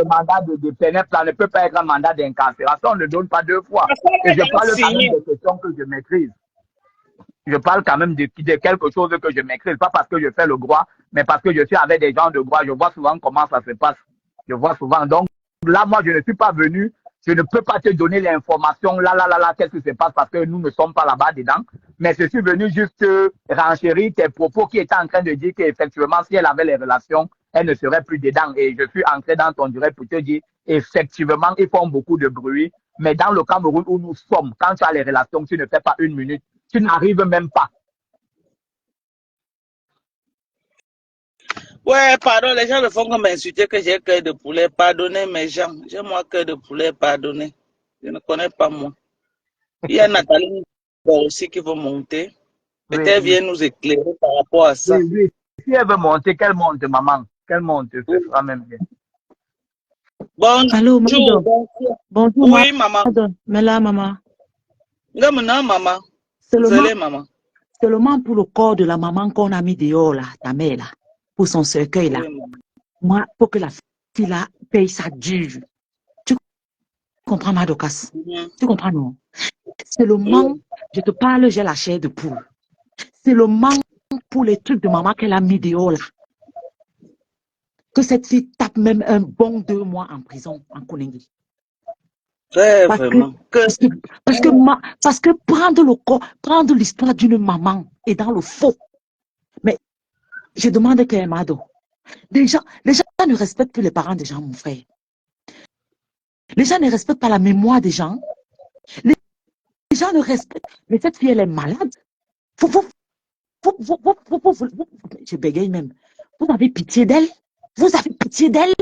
[SPEAKER 2] mandat de dépôt. Ça ne peut pas être un mandat d'incarcération. On ne donne pas deux fois. Et je parle quand même de questions que je maîtrise. Je parle quand même de quelque chose que je maîtrise. Pas parce que je fais le droit, mais parce que je suis avec des gens de droit. Je vois souvent comment ça se passe. Je vois souvent. Donc là, moi, je ne suis pas venu. Je ne peux pas te donner l'information, là, qu'est-ce qui se passe parce que nous ne sommes pas là-bas dedans. Mais je suis venu juste renchérir tes propos qui étaient en train de dire qu'effectivement, si elle avait les relations, elle ne serait plus dedans. Et je suis entré dans ton direct pour te dire, effectivement, ils font beaucoup de bruit. Mais dans le Cameroun où nous sommes, quand tu as les relations, tu ne fais pas une minute. Tu n'arrives même pas.
[SPEAKER 1] Ouais, pardon, les gens ne font que m'insulter que j'ai cœur de poulet. Pardonnez mes gens. J'ai moi cœur de poulet, pardonnez. Je ne connais pas moi. Il y a Nathalie aussi qui va monter.
[SPEAKER 2] Oui,
[SPEAKER 1] Peut-être
[SPEAKER 2] oui,
[SPEAKER 1] vient nous éclairer par rapport à ça.
[SPEAKER 2] oui, oui. Si elle veut monter, qu'elle monte, maman. Qu'elle monte, ce sera même bien.
[SPEAKER 3] Allô,
[SPEAKER 1] Bonjour,
[SPEAKER 3] Madon.
[SPEAKER 1] bonjour.
[SPEAKER 3] Bonjour,
[SPEAKER 1] Oui, maman.
[SPEAKER 3] Madon. Mais là, maman,
[SPEAKER 1] Non, maman.
[SPEAKER 3] seulement,
[SPEAKER 1] Désolée, maman.
[SPEAKER 3] seulement pour le corps de la maman qu'on a mis dehors, là, ta mère, là, pour son cercueil, là.
[SPEAKER 1] Oui, maman.
[SPEAKER 3] Moi, pour que la fille, là, paye sa due. Tu comprends, Madokas?
[SPEAKER 1] Mhm.
[SPEAKER 3] Tu comprends, non? Seulement,
[SPEAKER 1] Oui.
[SPEAKER 3] je te parle, j'ai la chair de poule. Seulement pour les trucs de maman qu'elle a mis dehors, là. Que cette fille tape même un bon 2 mois en prison, en Koningui.
[SPEAKER 1] Très
[SPEAKER 3] Parce que,
[SPEAKER 1] vraiment.
[SPEAKER 3] parce que, parce que prendre le corps, prendre l'histoire d'une maman est dans le faux. Mais je demande qu'elle Mado. Les gens ne respectent plus les parents des gens, mon frère. Les gens ne respectent pas la mémoire des gens. Les gens ne respectent. Mais cette fille, elle est malade. Je bégaye même. Vous avez pitié d'elle. Vous avez pitié d'elle.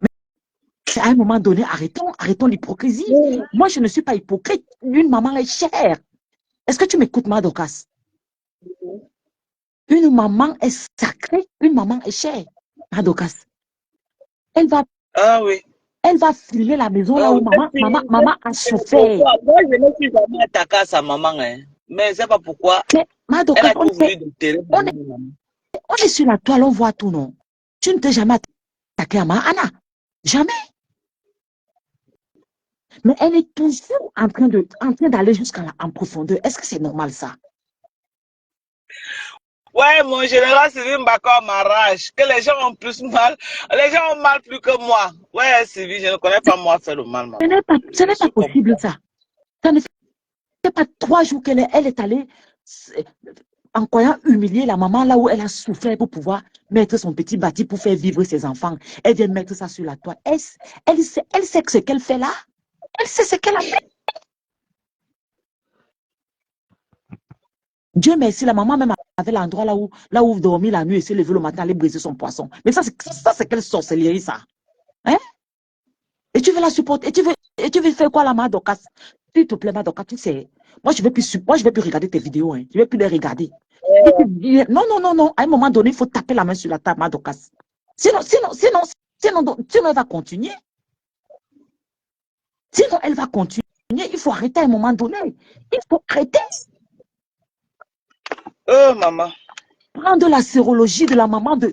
[SPEAKER 3] Mais à un moment donné, arrêtons l'hypocrisie. Moi, je ne suis pas hypocrite. Une maman est chère. Est-ce que tu m'écoutes, Madokas? Une maman est sacrée, une maman est chère. Madokas. Elle va
[SPEAKER 1] Ah oui.
[SPEAKER 3] filmer la maison là
[SPEAKER 1] Ah
[SPEAKER 3] où
[SPEAKER 1] oui.
[SPEAKER 3] maman a souffert.
[SPEAKER 1] Moi, je ne suis jamais attaqué à sa maman. Hein. Mais je ne sais pas pourquoi.
[SPEAKER 3] Mais
[SPEAKER 1] Elle
[SPEAKER 3] Madokas,
[SPEAKER 1] a tout voulu déterrer
[SPEAKER 3] on
[SPEAKER 1] ma
[SPEAKER 3] est,
[SPEAKER 1] maman.
[SPEAKER 3] on est sur la toile, on voit tout, non? Tu ne t'es jamais attaqué à ma Anna. Jamais. Mais elle est toujours en train d'aller en profondeur. Est-ce que c'est normal ça?
[SPEAKER 1] Ouais, mon général Sylvie Mbako m'arrache. Que les gens ont plus mal. Les gens ont mal plus que moi. Ouais, Sylvie, je ne connais pas moi faire le mal,
[SPEAKER 3] Ce
[SPEAKER 1] maman.
[SPEAKER 3] n'est pas,
[SPEAKER 1] Je suis comme
[SPEAKER 3] possible
[SPEAKER 1] ça.
[SPEAKER 3] ça. Ça ne fait pas 3 jours qu'elle est allée en croyant humilier la maman là où elle a souffert pour pouvoir mettre son petit bâti pour faire vivre ses enfants. Elle vient mettre ça sur la toile. Elle sait que ce qu'elle fait là. Elle sait ce qu'elle a fait. Dieu merci, la maman même avait l'endroit là où dormir la nuit et s'est levé le matin, aller briser son poisson. Mais ça, c'est quelle sorcellerie, ça? Hein? Et tu veux la supporter? Et tu veux faire quoi, la Madokas? S'il te plaît, Madokas, tu sais, moi, je ne vais plus regarder tes vidéos. Hein. Je ne vais plus les regarder. Non, non, non, non. À un moment donné, il faut taper la main sur la table, Madokas. Sinon, elle va continuer. Sinon, elle va continuer. Il faut arrêter à un moment donné. Il faut arrêter.
[SPEAKER 1] Oh, maman.
[SPEAKER 3] Prendre la sérologie de la maman de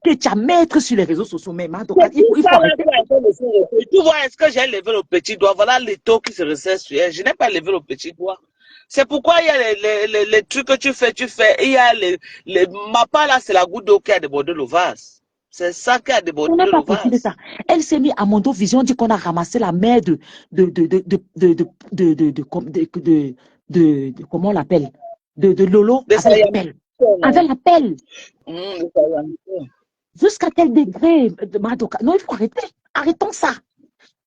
[SPEAKER 3] Ketia, mettre sur les réseaux sociaux. Mais Madokas, il faut arrêter.
[SPEAKER 1] Tu vois, est-ce que j'ai levé le petit doigt? Voilà les taux qui se resserrent sur elle. Je n'ai pas levé le petit doigt. C'est pourquoi il y a les trucs que tu fais. Il y a ma part là, c'est la goutte d'eau qui a débordé le vase. C'est ça qui a
[SPEAKER 3] Ce
[SPEAKER 1] débordé
[SPEAKER 3] n'est pas
[SPEAKER 1] le
[SPEAKER 3] possible
[SPEAKER 1] vase.
[SPEAKER 3] ça. Elle s'est mise à Mondo Vision, dit qu'on a ramassé la mère comment on l'appelle? De Lolo
[SPEAKER 1] De ça,
[SPEAKER 3] avec la pelle. Avec la pelle. Jusqu'à quel degré, Madoka? Non, il faut arrêter. Arrêtons ça.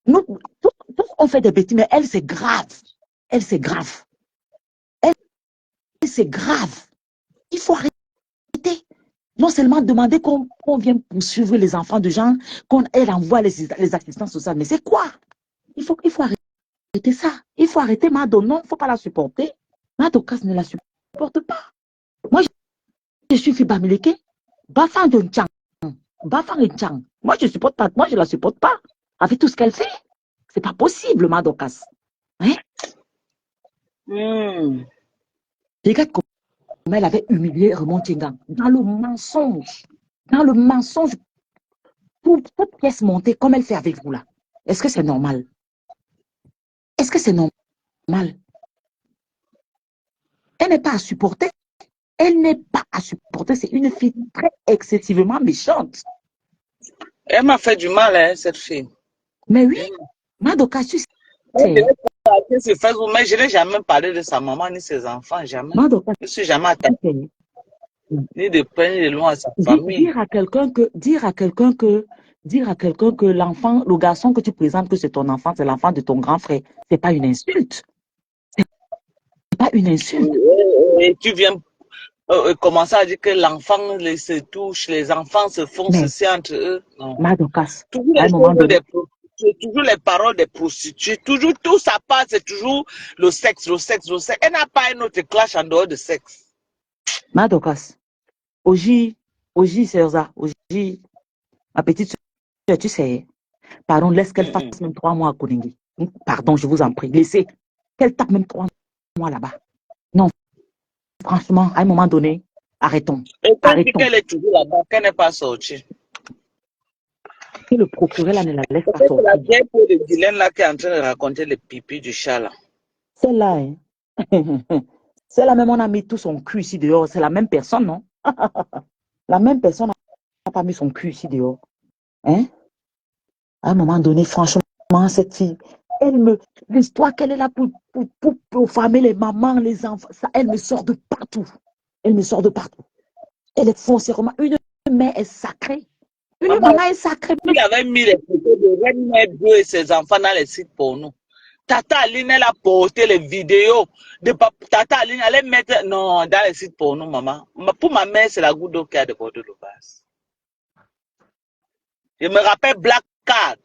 [SPEAKER 3] Nous, tous, on fait des bêtises, mais elle, c'est grave. Elle, c'est grave. Elle, c'est grave. Il faut arrêter. Non seulement demander qu'on vienne poursuivre les enfants de gens, qu'elle envoie les assistants sociaux, mais c'est quoi? Il faut arrêter ça. Il faut arrêter Mado. Non, il ne faut pas la supporter. Madokas ne la supporte pas. Moi, je suis Fibamileke. Bafang de Nchang. Bafang et Nchang. Moi, je supporte pas. Moi, je la supporte pas. Avec tout ce qu'elle fait. C'est pas possible, Madokas. Hein? Regarde comment elle avait humilié Raymond Tchengang. Dans le mensonge. Dans le mensonge. Pour cette pièce montée, comme elle fait avec vous là. Est-ce que c'est normal? Est-ce que c'est normal? Elle n'est pas à supporter. Elle n'est pas à supporter. C'est une fille très excessivement méchante.
[SPEAKER 1] Elle m'a fait du mal, hein, cette fille.
[SPEAKER 3] Mais oui, Madoka, tu sais.
[SPEAKER 1] Mais je n'ai jamais parlé de sa maman ni ses enfants, jamais.
[SPEAKER 3] Madoka,
[SPEAKER 1] Je ne suis jamais attaqué. Ni de près ni de loin à sa famille.
[SPEAKER 3] Dire à quelqu'un que l'enfant, le garçon que tu présentes que c'est ton enfant, c'est l'enfant de ton grand frère, c'est pas une insulte. C'est pas une insulte.
[SPEAKER 1] Et tu viens. commencer à dire que l'enfant se touche, les enfants se font
[SPEAKER 3] Mais,
[SPEAKER 1] ceci entre eux. Non.
[SPEAKER 3] Madokas,
[SPEAKER 1] Toujours
[SPEAKER 3] à un
[SPEAKER 1] les
[SPEAKER 3] moment
[SPEAKER 1] choses
[SPEAKER 3] donné,
[SPEAKER 1] des prostituées, toujours les paroles des prostituées, toujours tout ça passe, c'est toujours le sexe, le sexe, le sexe. Elle n'a pas un autre clash en dehors de sexe.
[SPEAKER 3] Madokas, Oji, Serza, Oji, ma petite soeur, tu sais, pardon, laisse qu'elle fasse même 3 mois à Kouningi. Pardon, je vous en prie, laissez qu'elle tape même 3 mois là-bas. Non, franchement, à un moment donné, arrêtons.
[SPEAKER 1] Et quand dit
[SPEAKER 3] Arrêtons.
[SPEAKER 1] qu'elle est toujours là-bas, qu'elle n'est pas sortie.
[SPEAKER 3] Que le procureur là ne la laisse pas
[SPEAKER 1] C'est la
[SPEAKER 3] sortir.
[SPEAKER 1] vieille peau de Guylaine là qui est en train de raconter le pipi du chat là.
[SPEAKER 3] Celle-là, hein. Celle-là même, on a mis tout son cul ici dehors. C'est la même personne, non? La même personne n'a pas mis son cul ici dehors. Hein? À un moment donné, franchement, cette fille, l'histoire qu'elle est là pour former les mamans, les enfants, ça, elle me sort de partout. Elle me sort de partout. Elle est foncièrement, une mère est sacrée. Une
[SPEAKER 1] Maman,
[SPEAKER 3] maman est sacrée.
[SPEAKER 1] il avait mis les photos de Reine Mère 2 et ses enfants dans les sites pour nous. Tata Aline, elle a porté les vidéos de Tata Aline, elle les mettre non, dans les sites pour nous, maman. Pour ma mère, c'est la goutte d'eau qui a débordé le vase. Je me rappelle Black Card.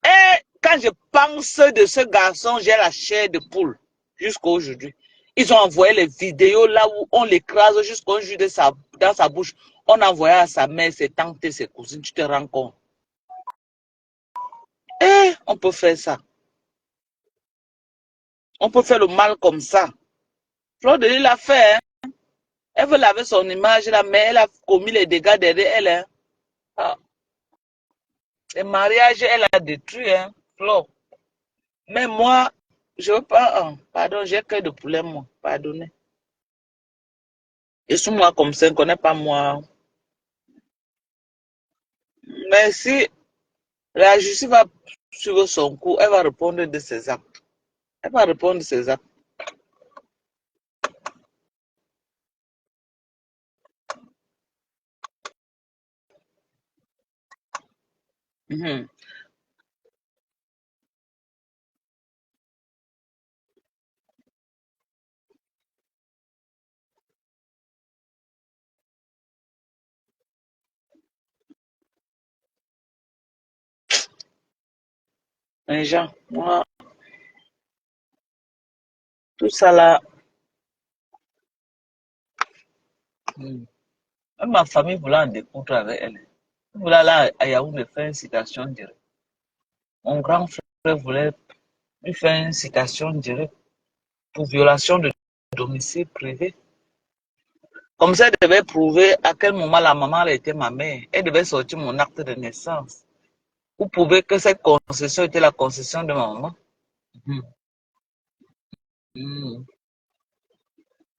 [SPEAKER 1] Et quand je pense de ce garçon, j'ai la chair de poule jusqu'à aujourd'hui. Ils ont envoyé les vidéos là où on l'écrase jusqu'au jus dans sa bouche. On a envoyé à sa mère, ses tantes et ses cousines. Tu te rends compte? Eh, on peut faire ça. On peut faire le mal comme ça. Fleur de Lys l'a fait. Hein? Elle veut laver son image là, mais elle a commis les dégâts derrière elle. Hein? Ah. Les mariages, elle a détruit. Hein? Fleur. Mais moi, je veux pas. Pardon, j'ai cœur de poulet, moi. Pardonnez. Et sous moi comme ça, on ne connaît pas moi. Mais si la justice va suivre son cours, elle va répondre de ses actes. Elle va répondre de ses actes. Mhm. Les gens, moi, tout ça là, même ma famille voulait en découdre avec elle. Elle voulait aller à Yaoundé faire une citation directe. Mon grand frère voulait lui faire une citation directe pour violation de domicile privé. Comme ça, elle devait prouver à quel moment la maman elle était ma mère. Elle devait sortir mon acte de naissance. Pour prouver que cette concession était la concession de ma maman. Mhm. Mhm.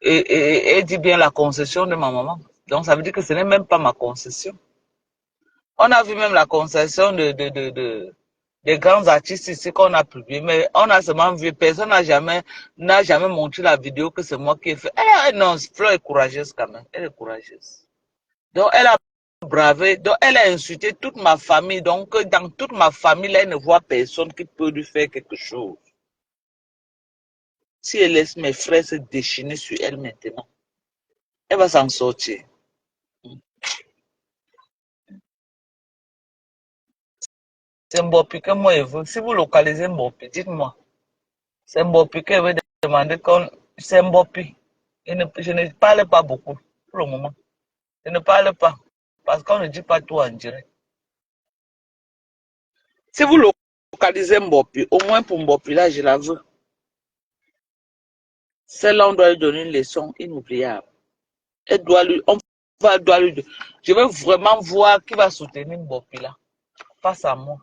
[SPEAKER 1] Et elle dit bien la concession de ma maman. Donc ça veut dire que ce n'est même pas ma concession. On a vu même la concession des grands artistes ici qu'on a publié, mais on a seulement vu, personne n'a jamais montré la vidéo que c'est moi qui ai fait. Non, Flo est courageuse quand même. Elle est courageuse. Donc elle a bravé, donc elle a insulté toute ma famille. Donc dans toute ma famille, là, elle ne voit personne qui peut lui faire quelque chose. Si elle laisse mes frères se déchaîner sur elle maintenant, elle va s'en sortir. C'est Mbopi que moi je veux. Si vous localisez Mbopi, dites-moi. C'est Mbopi que je veux demander qu'on. C'est Mbopi. Je ne parle pas beaucoup pour le moment. Je ne parle pas. Parce qu'on ne dit pas tout en direct. Si vous localisez Mbopi, au moins pour Mbopi, là, je la veux. Celle-là, on doit lui donner une leçon inoubliable. Doit lui. Je veux vraiment voir qui va soutenir Mbopi là, face à moi.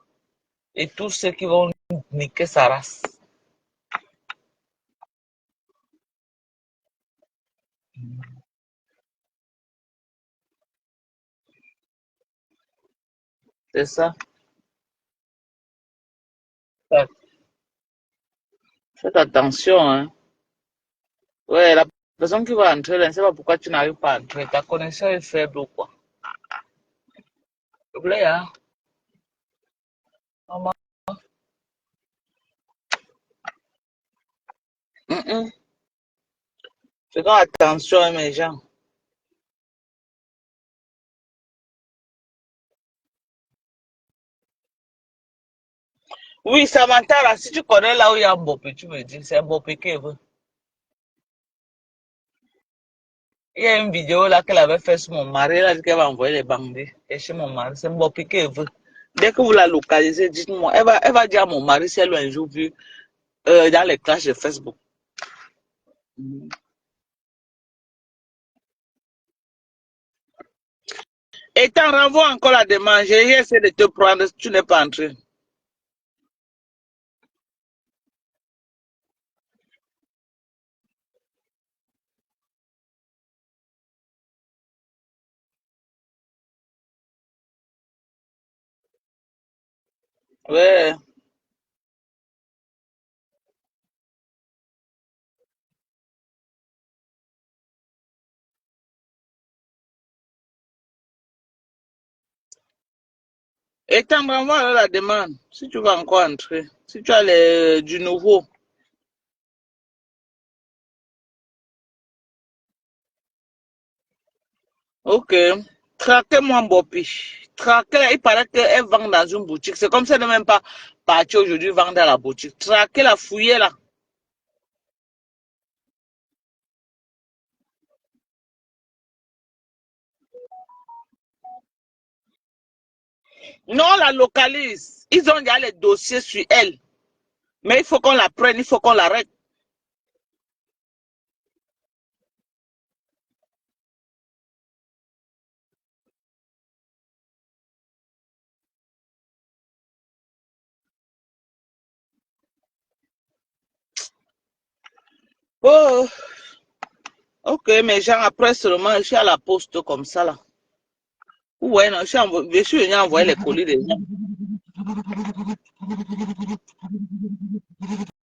[SPEAKER 1] Et tous ceux qui vont niquer sa race. C'est ça. Faites attention, hein. Ouais, la personne qui va entrer, je ne sais pas pourquoi tu n'arrives pas à entrer. Ta connexion est faible ou quoi? S'il vous plaît, hein. Maman. Faisons attention, hein, mes gens. Oui, Samantha, là, si tu connais là où il y a Mbopé, tu me dis, c'est Mbopé qui veut. Il y a une vidéo là qu'elle avait fait sur mon mari, elle a dit qu'elle va envoyer les bandits. Et chez mon mari, c'est Mbopé qui veut. Dès que vous la localisez, dites-moi. Elle va dire à mon mari si elle l'a un jour vu dans les clashs de Facebook. Et t'en renvoies encore la demande. J'ai essayé de te prendre, tu n'es pas entré. Ouais. Et t'en renvoies alors la demande. Si tu vas encore entrer. Si tu as du nouveau. Ok. Traquez-moi Mbopi. Traquez, il paraît qu'elle vend dans une boutique. C'est comme ça, elle n'est même pas partie aujourd'hui vendre dans la boutique. Traquez la, fouillez là. Non, on la localise. Ils ont déjà les dossiers sur elle. Mais il faut qu'on la prenne, il faut qu'on l'arrête. Oh, ok, mais genre après seulement, je suis à la poste comme ça là. Ouais, non, je suis venu envoyer les colis des gens.